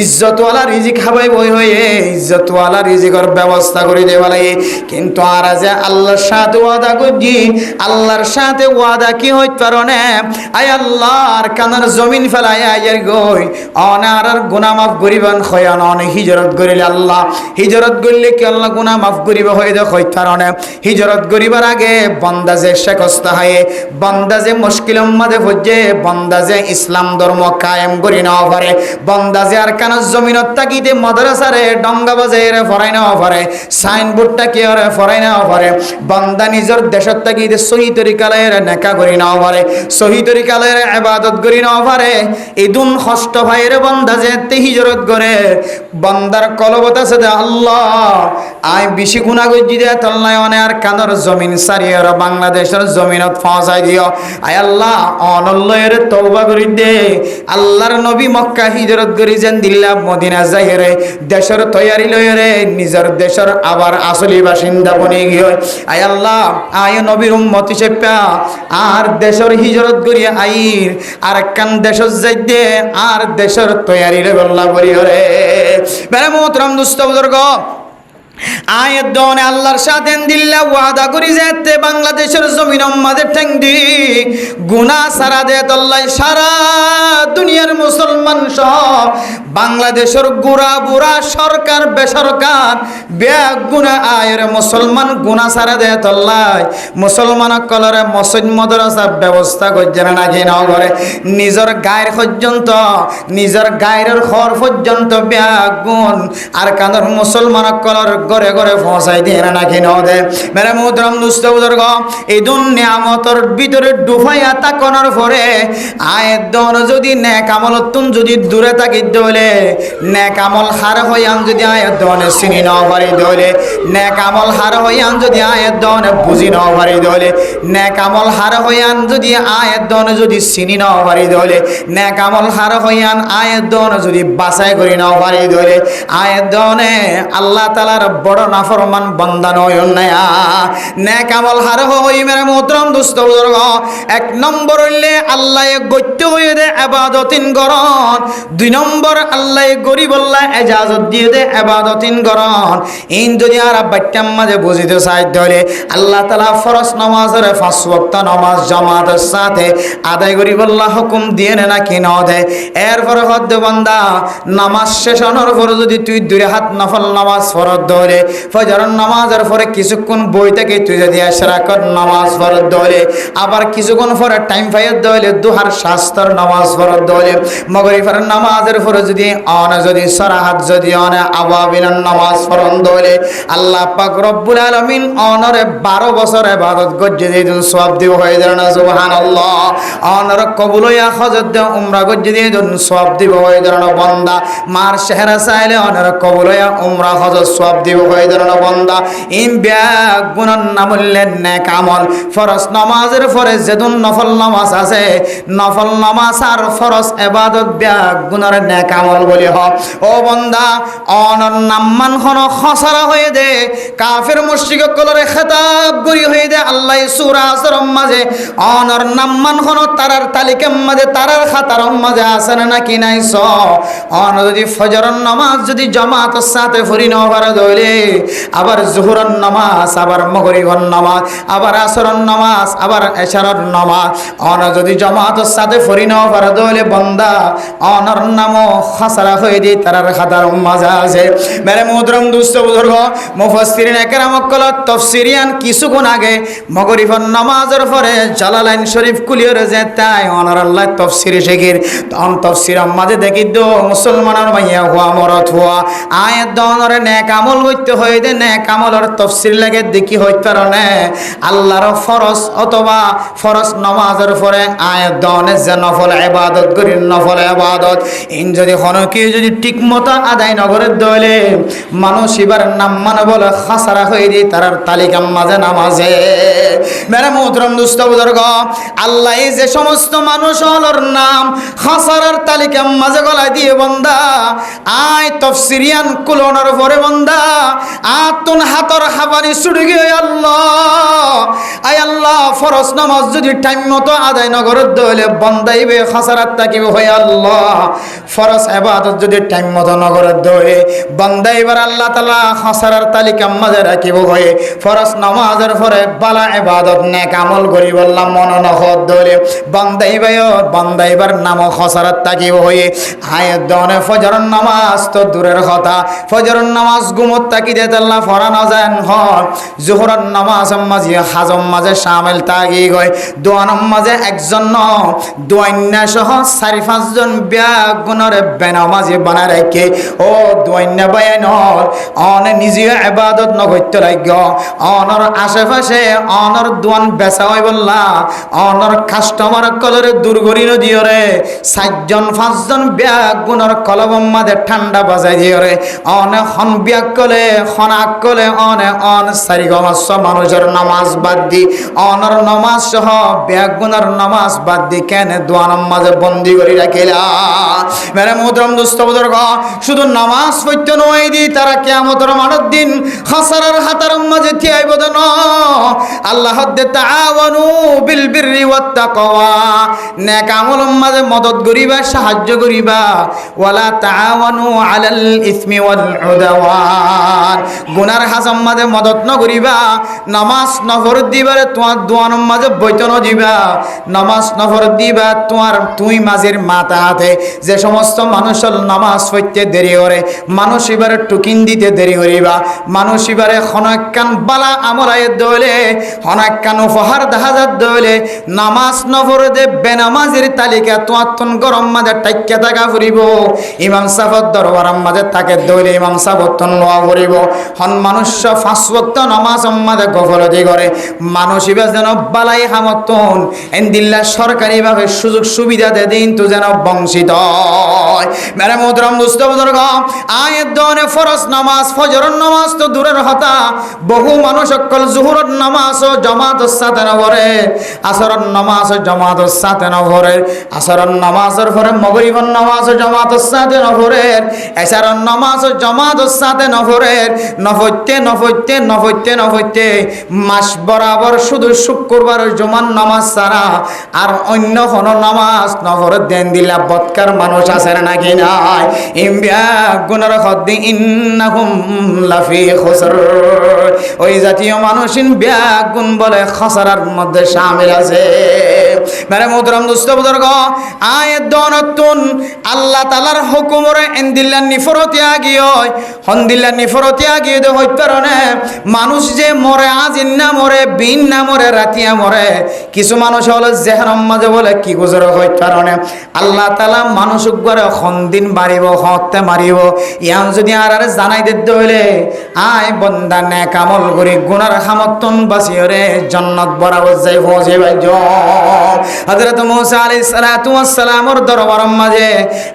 ইজ্জতওয়ালা রিজিক খাবাইব হয়ে ইজ্জতওয়ালা রিজিকের ব্যবস্থা করে দেওয়া লাগে। কিন্তু আর যে আল্লাহর সাথে ওয়াদা করছি আল্লাহর সাথে ওয়াদা কি হইতে পারো না আয় আল্লাহর কানার জমিন ফেলায় আয়ের গই অনার গুনাহ মাফ করিবেন খয়ান অনেক হিজরত করিলে আল্লাহ হিজরত করলে কি আল্লাহ গুনাহ মাফ করিবে হয়ে দেখ হইতে পারো না। হিজরত করিবার আগে বান্দা যে শেখস্ত হয়, বান্দা যে মুশকিলের মধ্যে পড়ছে, বান্দা যে ইসলাম ধর্ম কায়েম করি না পারে, বান্দা যে আর কানার জমিনত তাকিতে মাদ্রাসারে ডঙ্গা বাজাইরে ফরাই না পারে, সাইনবোর্ডটা কি আর ফরাই না পারে, বান্দা নিজের দেশের তাকিতে সহি তরিকালের নেকা করি না পারে, সহি তরিকালের ইবাদত করি না পারে। ইদুন কষ্ট ভাইয়ের বান্দা যে হিজরত করে বান্দার কলবত আছে যে আল্লাহ আয় বেশি গুনাহ করছি দে তল্লায় অনে আর কানর জমিন সারিয়ে বাংলাদেশের জমিনত পৌঁছাই দিও আয় আল্লাহ অনল্লয়ের তওবা করি দে। আল্লাহর নবী মক্কা হিজরত করি যেন দিল্লা মদিনা যাইরে দেশের তৈয়ারি লইরে নিজের দেশের আবার আসলি বাসিন্দা বনে গিয়ে আয় আল্লাহ আয় নবীর উম্মত হিসেবে আর দেশের হিজরত করি আইর আর কান দেশের যাইতে আর দেশের তৈয়ারি লেবল্লা করি রে। বেরে মোহতরম দুস্থ বুজুর্গ, আয়াত দনে আল্লাহর সাথে দিল্লা ওয়াদা করি যেতে বাংলাদেশের জমিন আমাদের ঠ্যাং দি গুনাহ সারা দে আল্লাহ সারা দুনিয়ার মুসলমান সব বাংলাদেশের গুড়া বুড়া সরকার বেসরকার ব্যাগ গুনাহ আয়ের মুসলমান গুনাহ সারা দে আল্লাহ মুসলমান কলরে মসজিদ মাদ্রাসার ব্যবস্থা করছে না নাকি না করে নিজের গায়ের পর্যন্ত নিজের গায়ের খর পর্যন্ত ব্যাগ গুণ আর কাঁদর মুসলমান কলর ঘরে ঘরে পৌঁছাই দিয়ে না নাকি ন দে। মেরে মুদ্রম দুস্থ বুজুর্গ, এই দুনিয়ামতর ভিতরে ডুবাইয়া তাকানোর পরে আয়ের দন যদি নেক আমলতুন যদি দূরে থাকি দলে নেক আমল হার হইয়ান যদি আয়ের দনে চিনি ন পারি দলে নেক আমল হার হইয়ান যদি আয়ের দনে বুঝি ন পারি দলে নেক আমল হার হইয়ান যদি আয়ের দনে যদি চিনি ন পারি দলে নেক আমল হার হইয়ান আয়ের দন যদি বাছাই করি ন পারি দলে আয়ের দনে আল্লাহ তাআলার বড় নাফরমান বান্দা নয় না। নেক আমল হার হই মেরে মোহতরম দুস্থ বুজুর্গ, এক নম্বর হইলে আল্লাহ গত্য হয়ে দে ইবাদতিন গরন, দুই নম্বর আল্লাহ গরিব আল্লাহ ইজাজত দিয়ে দে ইবাদতিন গরন। ইন যদি আর বাক্যাম মাঝে বুঝিতে চাই তাহলে আল্লাহ তাআলা ফরজ নামাজের 5 ওয়াক্ত নামাজ জামাতের সাথে আদায় করিব আল্লাহ হুকুম দিয়ে না কি না দে। এরপর হদ বান্দা নামাজ শেষ হওয়ার পর যদি তুই 2 হাত নফল নামাজ ফরজ ধরে ফজরের নামাজের পরে কিছুক্ষণ বই থেকে তুই যদি ইশরাকের নামাজ ফরজ ধরে আবার কিছুক্ষণ পরে টাইম ফাইয়ার ধরে দুহার শাস্ত্র নামাজ ফরজ ধরে মাগরিবের নামাজের পরে যদি যদি সরাহাত যদি আওয়াবিনের নামাজ ফরজ ধরে আল্লাহ পাক রব্বুল আলামিন অনরে 12 বছর ইবাদত গজ্জে দিন সওয়াব দিব হয়ে যায় না সুবহানাল্লাহ। অনরে কবুল হইয়া হজত দে উমরা গজ্জে দিন সওয়াব দিব হয়ে যায় না বান্দা মার চেহারা চাইলে অনরে কবুল হইয়া উমরা হজত সওয়াব দিব থাকিব হয় ধরনের বন্দা ইন ব্যাগ গুণর নাম বললেন নেক আমল ফরজ নামাজের পরে যেদিন নফল নামাজ আছে নফল নামাজ আর ফরজ ইবাদত ব্যাগ গুণর নেক আমল বলি হ ও বন্দা অনর নাম্মান হন খসরা হয়ে দে কাফের মুশরিক কলরে খেতাব করি হয়ে দে আল্লাহ সূরা আসরের মাঝে অনর নাম্মান হন তারার তালিকার মাঝে তারার খাতার মাঝে আছে নাকি নাই স অন যদি ফজরের নামাজ যদি জামাতের সাথে পড়ি না পারে দইলে আবার জোহরের নামাজ আবার মাগরিবের নামাজ আবার আসরের নামাজ আবার এশারের নামাজ অন যদি জামাতের সাথে পড়ি না পারে দইলে বান্দা অনর নামও খসরা হয়ে দি তারার খাতার মাঝে আছে মেরে মুহতরম দুস্থ বুজুর্গ মুফাসসিরিন একরাম কল তাফসিরিয়ান কিছুক্ষণ আগে মাগরিবের নামাজের পরে জালালাইন শরীফ কুলিয়র যে তাই অনার আল্লাহ তাফসিরে শেখির তখন তাফসির মাঝে দেখি দো মুসলমানের মাইয়া হুয়া মরত হুয়া আয়াত দনরে নেক আমল হইতে হয় দে নেক আমলের তাফসির লাগে দেখি হইতে কারণে আল্লাহর ফরজ অথবা ফরজ নামাজের পরে আয়াত দনে যে নফল ইবাদত করি নফল ইবাদত ইন যদি কোন কি যদি ঠিকমতো আদায় নগরের দলে মানুষ এবার নাম মানে বলে খাসারা হয়ে দি তার তালিকা মাঝে নামাজে মেরে মুহতরম দুস্থ বুজুর্গ আল্লাহ এই যে সমস্ত মানুষ হলর নাম খাসারার তালিকা মাঝে গলায় দিয়ে বন্দা আয় তাফসিরিয়ান কুলনের পরে বন্দা আতুন হাতর হাবানি ছুটে গিয়ে আল্লাহ আয় আল্লাহ ফরজ নামাজ যদি টাইম মতো আদায় নগরের দলে বন্দাইবে খাসারাত তাকিব হয় আল্লাহ ফরজ ইবাদত যদি টাইম মতো নগরের দলে বন্দাইবার আল্লাহ তাআলা খাসারার তালিকা মাঝে রাখিব হয় ফরজ নামাজের পরে বালা ইবাদত নেক আমল করি বললাম মন নহদ দলে বন্দাইবার নাম খাসারাত তাকিব হয় আয়াত দনে ফজরের নামাজ তো দূরের কথা ফজরের নামাজ গুমত তাকিদে আল্লাহ ফরানো যায় হন জোহরের নামাজ মাঝে হাজম মাঝে শামিল তাগি গয় দোয়ানম মাঝে একজন দোয়ান্না সহ 4-5 জন ব্যাগুণরে বেনামাজি বানায় রাখে ও দোয়ান্না বায়ানর অনে নিজে ইবাদত নগত্য রাখ অনর আশেপাশে অনর দোয়ান বেচা হয় বললা অনর কাস্টমার কলরে দূরগরি নদিও রে 4 জন 5 জন ব্যাগুণর কলবম মাঝে ঠান্ডা বাজাই দিও রে অনে খন ব্যাগ কলে খনাক কলে অনে অন 4 মানুষের নামাজ বাদ দি অনর নামাজ সহ ব্যাগুণর নামাজ বাদ দি কেন দোয়ানম মাঝে বন্দি করে রাখিলা মেরে মুহতরম দোস্ত বুজুর্গ শুধু নামাজ পড়তে নয় দি তারা কিয়ামতের মাঠের দিন খাসারার হাতার মাঝে থিয়াইব না আল্লাহ দে তাআওয়ানু বিল বিররি ওয়াত তাকওয়া নেক আমলের মাঝে মদদ করিবা সাহায্য করিবা ওয়ালা তাআওয়ানু আলাল ইসমি ওয়াল উদওয়ান গুনার হাসাম মাঝে মদদ ন করিবা নামাজ নফর দিবারে তোমার দোয়ানম মাঝে বৈতন দিবা নামাজ নফর দিবা তোমার তুই মাঝের মাথা হাতে যে সমস্ত মানুষের নামাজ পড়তে দেরি করে মানুষ এবারে টুকিন দিতে দেরি করিবা মানুষ এবারে খনকান বালা আমলায় দলে খনকান উপহার দাহাজাত দলে নামাজ নফর দে বেনামাজের তালিকা তোমার তন গরম মাঝে টাইকা থাকা ফুরিব ইমাম সাহেব দরবার মাঝে তাকে দলে ইমাম সাহেব তন নোয়া ফুরিব হন মানুষ 5 ওয়াক্ত নামাজ মাঝে গফলতি করে মানুষ এবার যেন বালাই হামতন এন্দিল্লা সরকারিভাবে সুযোগ সুবিধা দে দিন তো যেন বংশিত মেরে মুহতরম দোস্ত বুজুর্গ আয়াত দনে ফরজ নামাজ ফজরের নামাজ তো দূরের কথা বহু মানুষ সকল জোহরের নামাজ ও জামাতের সাথে না পড়ে আসরের নামাজ ও জামাতের সাথে না পড়ে আসরের নামাজের পরে মাগরিবের নামাজ ও জামাতের সাথে না পড়ে এশারের নামাজ ও জামাতের সাথে না পড়ে নফতে মাস বরাবর শুধু শুক্রবার জুমার নামাজ ছাড়া আর অন্য কোনো নামাজ নফরে দেন দিলা বৎকার মানুষ আছে নাকি নাই ইমবিয়া গুনার খদ্দি ইন্নাহুম লাফি খুসর ওই জাতীয় মানুষিন ব্যাগুন বলে খসরার মধ্যে শামিল আছে মেরে মুহতরম দোস্ত বুজুর্গ আয়াত দনতুন আল্লাহ তাআলার হুকুমরে ইনদিল্লা নিফরতি আগিয় হন্দিল্লা নিফরতি আগিয়ে দে হইত কারণে মানুষ যে মরে আজিন না মরে বিন না মরে রাতিয়া মরে কিছু মানুষ হলো জেহরম মাঝে বলে কি গুজর হইত কারণে আল্লাহ তাআলা মানুষ উপরে খন্দিন মারিব হত্যা মারিব ইয়ান যদি আর জানাই দিতে হইলে আয় বন্দা নেক আমল করি গুনার খামতন বাসিয়রে জান্নাত বরাবর যাই পৌঁছে ভাই হযরত মূসা আলাইহিস সালাতু ওয়াস সালামের দরবারের মাঝে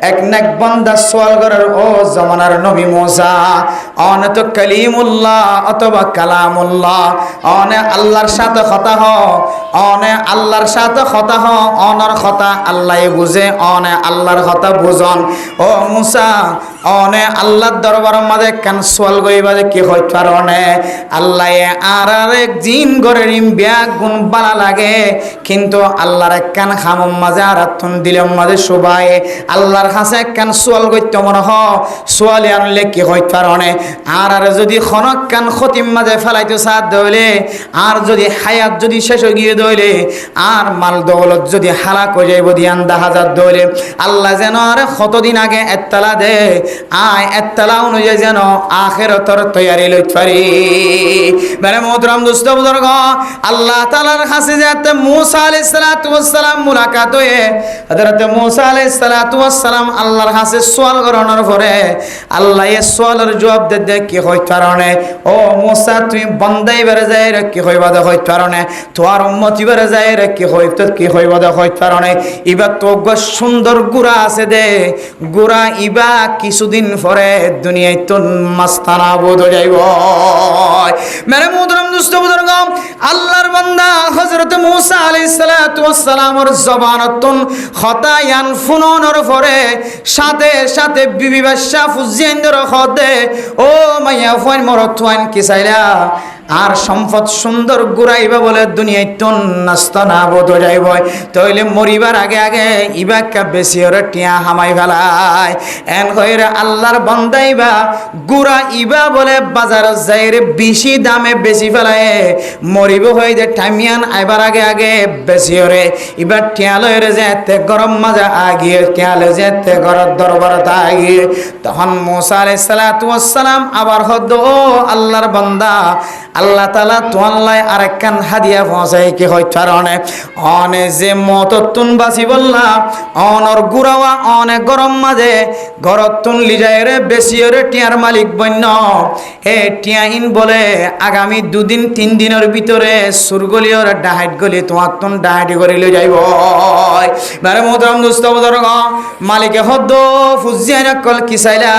এক নেক বান্দা সওয়াল করার ও জামানার নবী মূসা অন তো কালিমুল্লাহ অথবা কালামুল্লাহ অনে আল্লাহর সাথে কথা হ অনে আল্লাহর সাথে কথা হ অনর কথা আল্লাহই বুঝে অনে আল্লাহর কথা বুঝন ও মূসা অনে আল্লাহর দরবারের মাঝে কেন সওয়াল কইবা যে কি হইত পারনে আল্লাহ আর এক জিন গরে রিম ব্যাগ গুণ বালা লাগে কিন্তু আল্লাহর কান খামম মাঝে আর তুন দিলাম মাঝে সবাই আল্লাহর কাছে কান সওয়াল কইতে মনে হ সওয়াল আনলে কি হইত পারনে আর যদি খনক কান খতিম মাঝে ফেলাইতে সাথ দইলে আর যদি হায়াত যদি শেষ হয়ে গিয়ে দইলে আর মাল দৌলত যদি হালাক হয়ে যাইব দিয়ান 10,000 দইলে আল্লাহ যেন আর কতদিন আগে এত্তালা দে আয় এত্তালা অনুযায়ী যেন আখিরাতের তৈয়ারি লইত পারি মানে মোহতরম দোস্ত বুজুর্গ আল্লাহ তাআলার কাছে যেতে মূসা আলাইহিস সালাতু ওয়াস সালাম মুলাকাত হয়ে হযরত মূসা আলাইহিস সালাতু ওয়াস সালাম আল্লাহর কাছে সওয়াল করানোর পরে আল্লাহ এই সওয়ালের জবাব দে কি হইত পারনে ও মূসা তুই বান্দাই বেরে যায় রে কি হইবা দে হইত পারনে তোর উম্মতি বেরে যায় রে কি হইবা দে হইত পারনে ইবা তো সুন্দর গুড়া আছে দে গুড়া ইবা কিছুদিন পরে দুনিয়ায় তো মাস্তানা বোধ যাইব মেরে মুহতারাম দোস্ত বুজুর্গ আল্লাহর বান্দা হযরত মূসা আলাইহিস সালাতু ওয়াস সালামের জবানতন খতায়ান ফুননের পরে সাথে সাথে বিবি বাদশা ফুজিয়েন্দর খদে ও মাইয়া ফাইন মরতওয়ান কি চাইলা আর সম্পদ সুন্দর গুড়াইবা বলে দুনিয়ায় তো নাস্তা না বোধ যাইব তাইলে মরিবার আগে আগে ইবাকা বেশি ওরে টিয়া হামাই ফেলায় এন কইরে আল্লাহর বান্দাইবা গুড়া ইবা বলে বাজার যাইরে বেশি দামে বেশি ফেলায় মরিব হই যে টাইমিয়ান আইবার আগে আগে বেশি ওরে ইবার টিয়া লইরে যেতে গরম মাজা আগিয়ে টিয়া লই যেতে ঘরের দরবারত আগিয়ে তখন মূসা আলাইহিস সালাতু ওয়াস সালাম আবার হদ ও আল্লাহর বান্দা আল্লাহ তাআলা তোয়াল্লায় আরেকখান হাদিয়া পৌঁছাই কি হইত পারনে অনে যে মততুন বাসি বললা অনর গুরাওয়া অনে গরম মাঝে গরতুন লিজায়রে বেশিরে টিয়ার মালিক বন্য এ টিয়াইন বলে আগামী 2 দিন 3 দিনের ভিতরে সুরগলিয়র ডাহাইট গলি তোমাক তুন ডাহাইটি করে লই যাইব বারে মোহতরম দোস্ত বুজুর্গ মালিকে হদ্দ ফুজিয়ানা কল কি চাইলা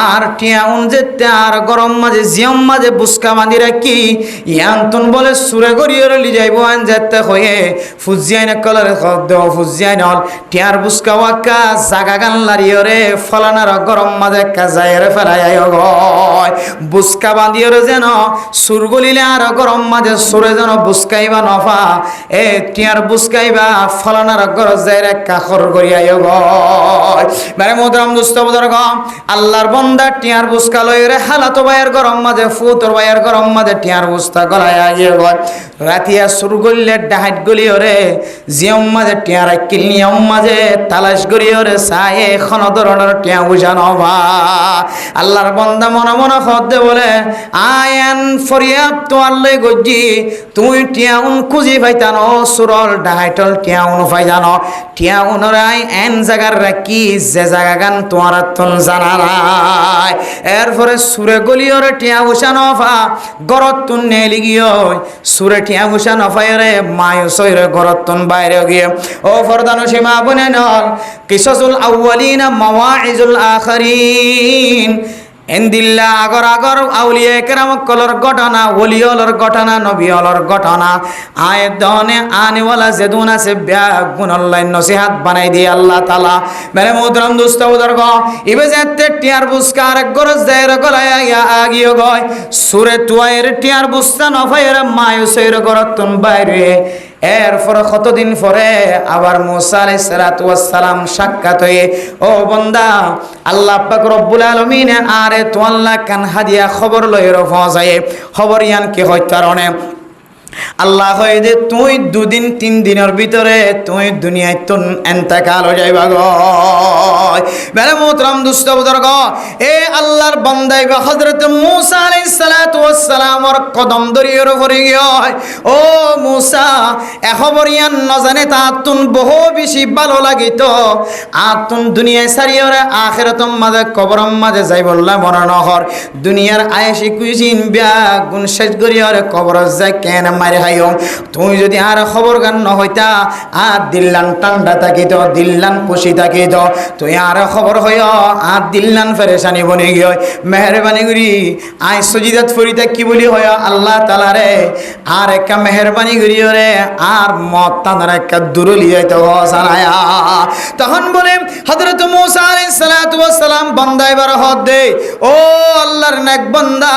আর টিয়াউন যেতে আর গরম মাঝে জিয়ম মাঝে বুসকা বাঁধি রাখি ইয়ান্তন বলে সুরে গড়িয়ে লি যাইব আন যেতে হয়ে ফুজিয়াইনা কলের শব্দ ফুজিয়াইনল টিয়ার বুসকা ওয়াকা জাগা গান লারিয়রে ফলানার গরম মাঝে কাজায়ের ফেলাই গয় বুসকা বাঁধিয়রে যেন সুর গলিলে আর গরম মাঝে সুরে যেন বুসকাইবা নফা এ টিয়ার বুসকাইবা ফলানার গরজ যাইরে কাখর গড়িয়াই গয় মানে মোহতরম দোস্ত বুজুর্গ আল্লাহর বন্দা টিয়ার বুসকা লইরে হালাতো ভাইয়ের গরম মাঝে ফুতর ভাইয়ের গরম মাঝে টিয়ার বুস্তা গলায় আগিয়ে গয় রাতিয়া শুরু করলে ডাহাইট গলি ওরে জিয়ম মাঝে টিয়ার কিল নিয়ম মাঝে তালাশ গড়ি ওরে সায়ে এখন ধরনের টিয়া বুঝা নভা আল্লাহর বন্দা মনে মনে খদ্দে বলে আয়ান ফরিয়াব তো আল্লাহ গজ্জি তুই টিয়া উন খুঁজি পাইতানো সুরল ডাহাইটল টিয়া উন পাইতানো টিয়া উনরাই এন জায়গার রাখি যে জায়গা গান তোমার তন জানা নাই এরপরে সুরে গলিয়রে টিয়া বুঝা নফা গরতুন নেলি গিয়ে সুরে টিয়া বুঝা নফায়রে মায়ু সৈরে গরতুন বাইরে গিয়ে ও ফরদানো সীমা বনে নল কিসাসুল আউয়ালিনা মাওয়াইজুল আখিরিন এন্দিল্লা আগর আগর আউলিয়া কেরাম কলর ঘটনা ওলিয়লর ঘটনা নবিয়লর ঘটনা আয় দনে আনেওয়ালা যেদুন আছে ব্যাগুন আল্লাহ নসিহাত বানাই দিয়ে আল্লাহ তাআলা মেরে মুহতরম দোস্ত বুজুর্গ ইবে যেতে টিয়ার বুসকার গরজ দেয় গলায় আগিয়ে গয় সুরে তুয়ায়ের টিয়ার বুস্তা নফায়ের মায়ুসের গরতুন বাইরে এরপর কতদিন পরে আবার মূসা আলাইহিস সালাতু ওয়াস সালাম সাক্ষাৎ হয়ে ও বান্দা আল্লাহ পাক রব্বুল আলামিন আরে তো আল্লাহ কান হাদিয়া খবর লইর পৌঁছায় খবর ইয়ান কি হইত কারণে আল্লাহ কয় যে তুই 2 দিন 3 দিনের ভিতরে তুই দুনিয়ায় তো ইন্তেকাল হয়ে যাইবা গো মেরে মুহতরম দোস্ত বুজুর্গ এ আল্লাহর বান্দাই হযরত মূসা আলাইহিস সালাতু ওয়াস সালামের কদম দরিয়র পড়ে গয় ও মূসা এ খবরিয়ান ন জানে তাতুন বহু বেশি ভালো লাগিত আতুন দুনিয়ায় সারিয়রে আখিরাতম মাঝে কবরম মাঝে যাই বললা মনে নহর দুনিয়ার আয়েশি কুইজিন বিয়া গুণ শেষ গরিয়রে কবর যায় কেন মারে খাইও তুই যদি আর খবর গান ন হইতা আর দিল্লান ঠান্ডা থাকিত দিল্লান খুশি থাকিত তুই আর খবর হইও আর দিল্লান ফেরেশানি বনে গিয়ে মেহরবানি করি আই সজিদাত ফরিতা কি বলি হয় আল্লাহ তাআলা রে আর একটা মেহরবানি করি রে আর মত তানার একটা দুরলি যাইতে সানায়া তখন বলে হযরত মূসা আলাইহিস সালাতু ওয়াস সালাম বান্দা এবার হদ দে ও আল্লাহর নেক বান্দা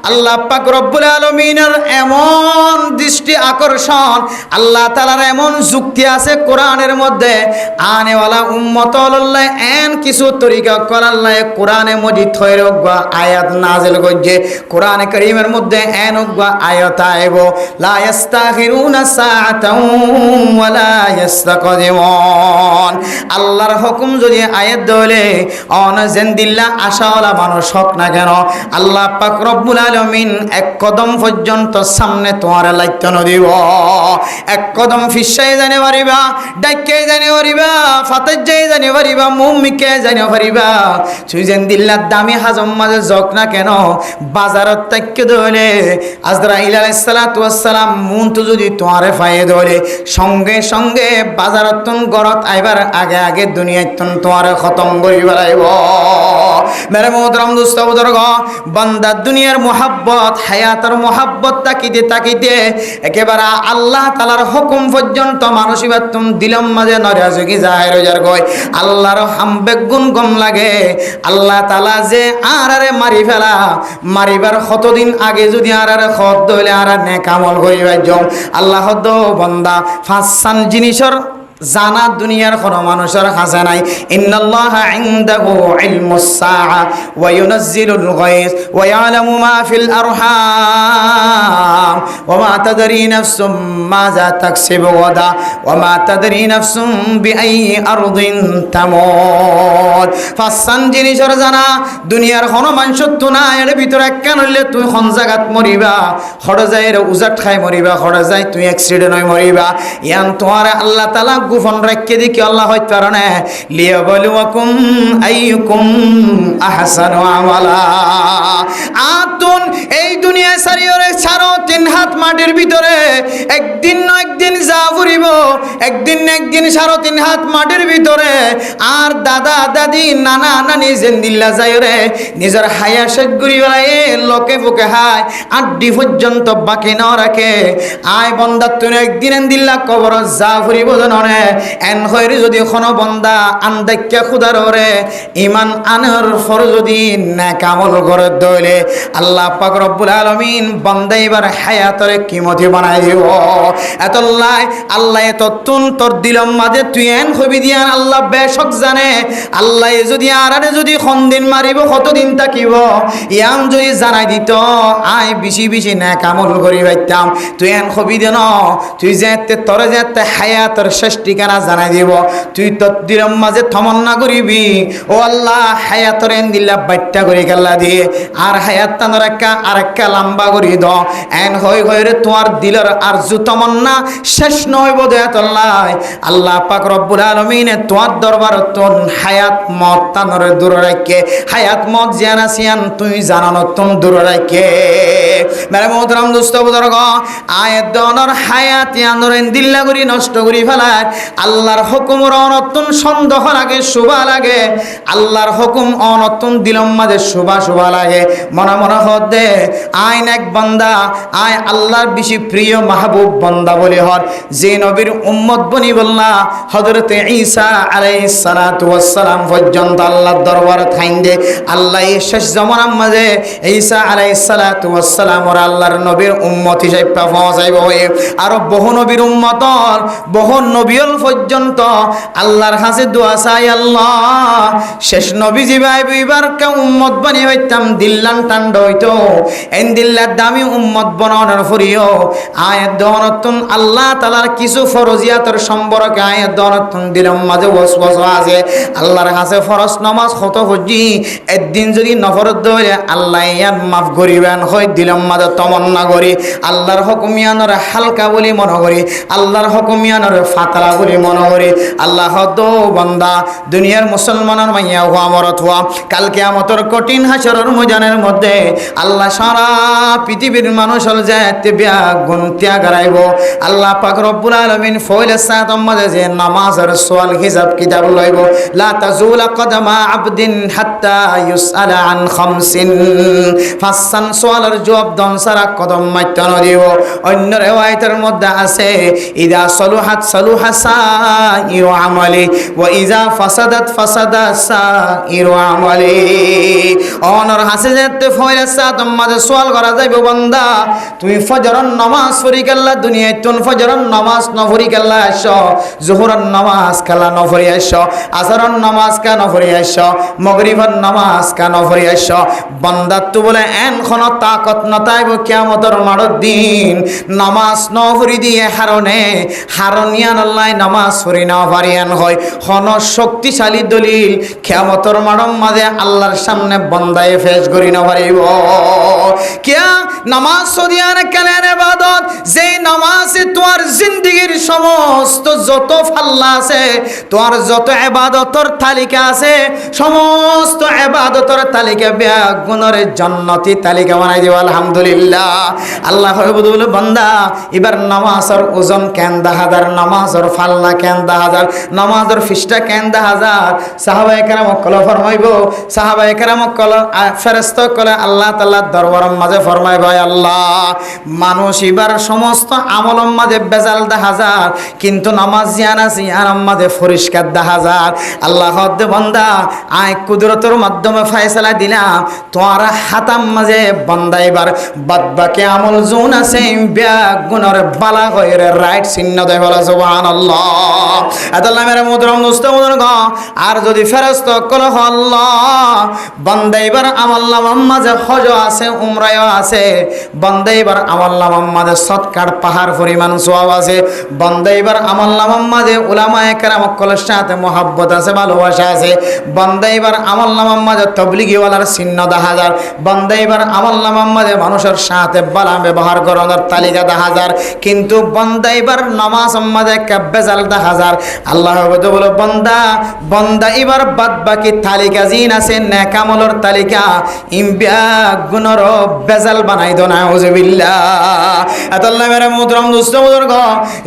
আল্লাহ পাক রব্বুল আলামিনের এমন দৃষ্টি আকর্ষণ আল্লাহ তাআলার এমন যুক্তি আছে কোরআনের মধ্যে আনেওয়ালা উম্মত আল্লাহ এন কিছু তরিকা কর আল্লাহ কোরআনে মজিদ থয়রগা আয়াত নাযিল করছে কোরআনে কারীমের মধ্যে এন গা আয়াত আইব লা ইস্তাখিরুনা সাআতাও ওয়ালা ইস্তাকদিমুন আল্লাহর হুকুম যদি আয়াত দলে অনজেন দিল্লা আশাওয়ালা মানুষ হক না কেন আল্লাহ পাক রব্বুল আলামিন এক কদম পর্যন্ত সামনে তোমার লাইত নদিব এক কদম ফিসাই জানে পারিবা ডাইকে জানে পারিবা ফাতে যাই জানে পারিবা মুমিকে জানে পারিবা সুইজেন দিল্লা দামি হাজম মাঝে জক না কেন বাজারত তাক্কে দলে আজরাইল আলাইহিস সালাতু ওয়াস সালাম মুনতো যদি তোমারে ফায়ে দলে সঙ্গে সঙ্গে বাজারতন গরত আইবার আগে আগে দুনিয়াতন তোমারে খতম করি বেলাইব মেরে মোহতরম দোস্ত বুজুর্গ বান্দা দুনিয়ার মোহাব্বত হায়াতের মোহাব্বত তাকিতে তাকিতে একেবারে আল্লাহ তাআলার হুকুম পর্যন্ত মানসিবাতুম দিলম মাঝে নরাজগি জাহির হয়ে যার গয় আল্লাহর হামবে গুণ গম লাগে আল্লাহ তাআলা যে আরারে মারি ফেলা মারিবার কতদিন আগে যদি আরারে খত দইলে আর নেক আমল করিবা জম আল্লাহ দো বান্দা ফাসান জিনিসর জানা দুনিয়ার কোন মানুষের কাছে নাই ইন্নাল্লাহা ইনদাহু ইলমুস সাআ ওয়া ইউনাজ্জিলুল গায়স ওয়া ইয়ালামু মা ফিল আরহাম ওয়া মা তাদরি নাফসুম মাযা তাকসিবু গাদা ওয়া মা তাদরি নাফসুম বিআইয়ি আরদিন তামুত ফাসান জিনিসের জানা দুনিয়ার কোন মানুষ তো না এর ভিতরে কেন হইলে তুই কোন জায়গাত মরিবা খড় যায় উজাট খাই মরিবা খড় যায় তুই অ্যাক্সিডেন্ট হই মরিবা ইয়ান তোমার আল্লাহ তাআলা গুফন রাখকে দেখি আল্লাহ হইতে পারে না লিয়াবলুয়াকুম আইয়ুকুম আহসানু আমালা আতুন এই দুনিয়া সারিয়রে ছাড়ো তিন হাত মাটির ভিতরে একদিন না একদিন যা ফুরিব একদিন না একদিন সারো তিন হাত মাটির ভিতরে আর দাদা দাদি নানা নানি জেন্দিল্লা যায়রে নিজের হায়া শেষ করি বেলায় লোকে বুকে হায় আড্ডি পর্যন্ত বাকি না রাখে আয় বন্দা তুই একদিন দিল্লা কবর যা ফুরিব জাননে এন হইরে যদি কোনো বন্দা আন্দাক্যা খুদার ওরে ইমান আনার ফর যদি নেক আমল করে দইলে আল্লাহ পাক রব্বুল আলামিন বান্দা এবার হায়াতরে কিমতি বানাই দিব এতলাই আল্লাহ ততুন তোর দিলম মাঝে তুই এন হবি দিয়ান আল্লাহ বেশক জানে আল্লাহ যদি আরারে যদি খন্দিন মারিব কতদিন থাকিব ইয়াম যদি জানাই দিত আয় বেশি বেশি নেক আমল করি বাইতাম তুই এন হবি দেন তুই যেতে তোরে যেতে হায়াতর শেষ ঠিকানা জানাই দিব তুই তোর দিলম মাঝে তমন্না করিবি ও আল্লাহ হায়াতর এন দিল্লা বাইট্টা করে গেল্লা দিয়ে আর হায়াত তানোর আরেকটা লম্বা করি দ এন হইরে তোমার দিলের আর জু তমন্না শেষ নয় বোধ আল্লাহ পাক রব্বুল আলামিনে তোমার দরবার তোন হায়াত মত তানোর দূর রাখে হায়াত মত জিয়ানা সিয়ান তুই জানানো তুম দূর রাখে মেরে মোহতরম দোস্ত বুজুর্গ আয়াত দনর হায়াত ইয়ানোর এন দিল্লা করি নষ্ট করি ফেলায় আল্লাহর হুকুমের অনতুন সন্দেহ লাগে শোভা লাগে আল্লাহর হুকুম অনতুন দিলম মাঝে শোভা শোভা লাগে মনে মনে হদে আইন এক বান্দা আয় আল্লাহর বেশি প্রিয় মাহবুব বান্দা বলে হর যে নবীর উম্মত বনি বললা হযরতে ঈসা আলাইহিস সালাতু ওয়াস সালাম পর্যন্ত আল্লাহর দরবারে থাইন্দে আল্লাহ এই শেষ জামানার মাঝে ঈসা আলাইহিস সালাতু ওয়াস সালাম আর আল্লাহর নবীর উম্মত হিসেবে পৌঁছাইব আর বহু নবীর উম্মতর বহু নবীল পর্যন্ত আল্লাহর কাছে দোয়া চাই আল্লাহ শেষ নবী জিবাই বিবার কা উম্মত বানি হইতাম দিল্লান টান্ড হইতো এন দিল্লার দামি উম্মত বনানোর ফরিও আয়াত দনতুন আল্লাহ তাআলার কিছু ফরজিয়াতের সম্পর্কে আয়াত দনতুন দিলম মাঝে ওয়াসওয়াসা আছে আল্লাহর কাছে ফরজ নামাজ কত হজি একদিন যদি নফরত দইলে আল্লাহ ইয়ান মাফ করিবেন হয় দিলম মাঝে তমন্না করি, আল্লাহর হুকুমিয়ানর হালকা বলি মনে করি, আল্লাহর হুকুমিয়ানর ফাতরা বলি মনে করি। আল্লাহ দো বান্দা দুনিয়ার মুসলমানের মাইয়া হওয়া মরত হওয়া কাল কিয়ামতের কঠিন হাসরের ময়দানের মধ্যে আল্লাহ সারা পৃথিবীর মানুষ হল যাতে বিয়া গুনতিয়া গারাইব। আল্লাহ পাক রব্বুল আলামিন ফয়লে সাতম মাঝে যে নামাজের সওয়াল হিসাব কিতাব লইব, লা তাজুলা কদমা আবদিন হাত্তা ইউসআলা আন খামসিন, ফাসান সওয়ালের জবাব দন সারা কদম মাইত ন দিব। অন্য রিওয়ায়াতের মধ্যে আছে ইদা সলুহাত সলুহা সাইরু আমালি ওয়া ইজা ফাসাদাত ফাসাদা সাইরু আমালি। অনর হাসে যেতে ফয়লে সাতম মাঝে সওয়াল করা যাইব, বান্দা তুমি ফজরের নামাজ পড়ি কাল্লা দুনিয়ায় তুন ফজরের নামাজ ন পড়ি কাল্লা আসো, জোহরের নামাজ কালা ন পড়ি আসো, আসরের নামাজ কা ন পড়ি আসো, মাগরিবের নামাজ কা ন পড়ি আসো। বান্দা তো বলে এন খন তাকত ন তাইব কিয়ামতের মাড়র দিন নামাজ ন পড়ি দিয়ে হারনিয়ান আল্লাহ নামাজ পড়ি না পারিয়ান হয় হন শক্তিশালী দলিল কিয়ামতের মাড়র মাঝে আল্লাহর সামনে বান্দায়ে পেশ করি না পারিব। কিয়া নামাজ সদিয়ার কালের ইবাদত, যেই নামাজে তোমার জিন্দেগীর সমস্ত যত ফাল্লা আছে, তোমার যত ইবাদতের তালিকা আছে, সমস্ত ইবাদতের তালিকা বিয়া গুণের জান্নাতি তালিকা বানাই দিব। আলহামদুলিল্লাহ। আল্লাহ বলে বান্দা এবার নামাজের ওজন কেন 10,000, নামাজের ফাল্লা কেন 10,000, নামাজের ফিসটা কেন 10,000। সাহাবায়ে কেরাম কল ফরমাইব, সাহাবায়ে কেরাম কল ফেরেশতা কলে আল্লাহ তাআলা দরবারের মাঝে ফরমাই ভাই আল্লাহ মানুষ এবার সমস্ত আমলের মাঝে বেজাল 10,000, কিন্তু নামাজ জিয়ান আছে ইয়ার মাঝে পরিষ্কার 10,000। আল্লাহ দে বান্দা আয় কুদরতের মাধ্যমে ফয়সালা দিলাম তোমার হাতাম মাঝে বান্দা এবার বাদ বাকি আমল জোন আছে বিয়া গুণের বালা হয়ে রাইট চিহ্ন দেয় বলা সুবহানাল্লাহ। আল্লাহ মেরে মুদরম মুস্তামুদর গ আর যদি ফেরেশতা কল আল্লাহ বান্দা এবার আমল নামার মাঝে হজ আছে উমরাও আছে, বান্দা এবার আমল নামার মাঝে সৎকার পাহাড় পরিমাণ সওয়াব আছে, বান্দা এবার আমল নামার মাঝে উলামায়ে কেরাম কলের সাথে মহব্বত আছে ভালোবাসা আছে, বান্দা এবার আমল নামার মাঝে তবলিগি ওয়ালার চিহ্ন 10,000, বান্দা এবার আমল নামার মাঝে মানুষের সাথে বালা ব্যবহার করানোর তালিকা 10,000, কিন্তু বান্দা এবার নামাজ মাঝে বেজাল 10,000। আল্লাহ বলে বান্দা বান্দা এবার বাদ বাকি তালিকা জিন আছে নেক আমলের তালিকা ইমবিয়া গুণর বেজাল বানাই দো না নাউজুবিল্লাহ। আল্লাহ মেরা মুদরম দুষ্ট বুজুর্গ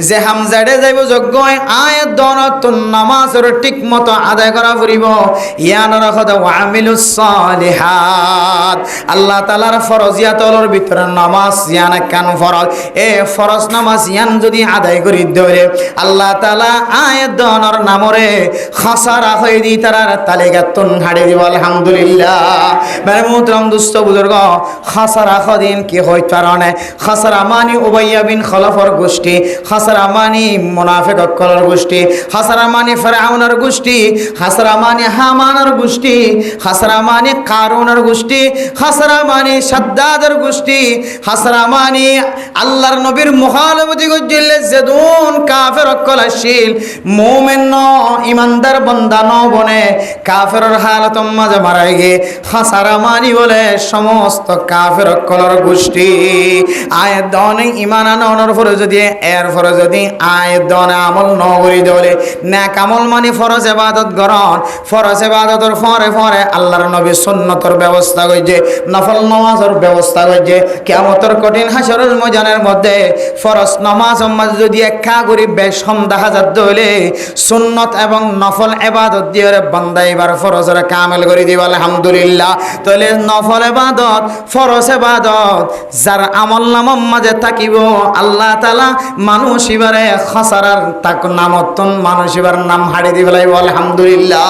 যে হামজাড়ে যাইব যোগ্য আয়াত দনতুন নামাজের ঠিক মতো আদায় করা ফুরিব ইয়ান রাখদ ওয়ামিলুস সালিহাত। আল্লাহ তাআলার ফরজিয়াতর ভিতরে নামাজ ইয়ান কান ফরজ, এ ফরজ নামাজ ইয়ান যদি আদায় করি ধরে আল্লাহ তাআলা আয়াত দনর নামরে খাসারা হয়ে দি তারার তালিকাতুন হাড়ে দিব। আলহামদুলিল্লাহ। মেরা মুদরম দুষ্ট বুজুর্গ খাসারা খদিন কি হয় কারণে খাসারা মানি উবাইয়া বিন খলফর গোষ্ঠী, খাসারা মানি মুনাফিক কলর গোষ্ঠী, খাসারা মানি ফিরআউনের গোষ্ঠী, খাসারা মানি হামানের গোষ্ঠী, খাসারা মানি কারুনের গোষ্ঠী, খাসারা মানি সাদ্দাদের গোষ্ঠী, খাসারা মানি আল্লাহর নবীর মুখালফতি গজ্জিল জেদুন কাফের কলাশিল মুমিন ন ইমানদার বান্দা ন বনে কাফেরের হালত মাঝে মারাই গে খাসারা মানি বলে সমস্ত কাফের কলর গোষ্ঠী। আয়াত দনে ইমান আনানোর পরে যদি এর পরে যদি আয়াত দনে আমল ন করি দলে নেক আমল মানে ফরজ ইবাদত গ্রহণ, ফরজ ইবাদতের পরে পরে আল্লাহর নবী সুন্নতের ব্যবস্থা করেছে, নফল নামাজের ব্যবস্থা করেছে। কিয়ামতের কঠিন হাসরের ময়দানের মধ্যে ফরজ নামাজ যদি একা করি বেশ কম 10,000 দলে সুন্নত এবং নফল ইবাদত দিয়ে বান্দা এবার ফরজের কামেল করে দিব। আলহামদুলিল্লাহ। তাহলে নফল ইবাদত ফরজ ইবাদত যার আমল নামার মাঝে থাকিব আল্লাহ তাআলা মানুষ এবারে খাসারার তাক নামতন মানুষ এবার নাম হাড়ি দিবে। আলহামদুলিল্লাহ।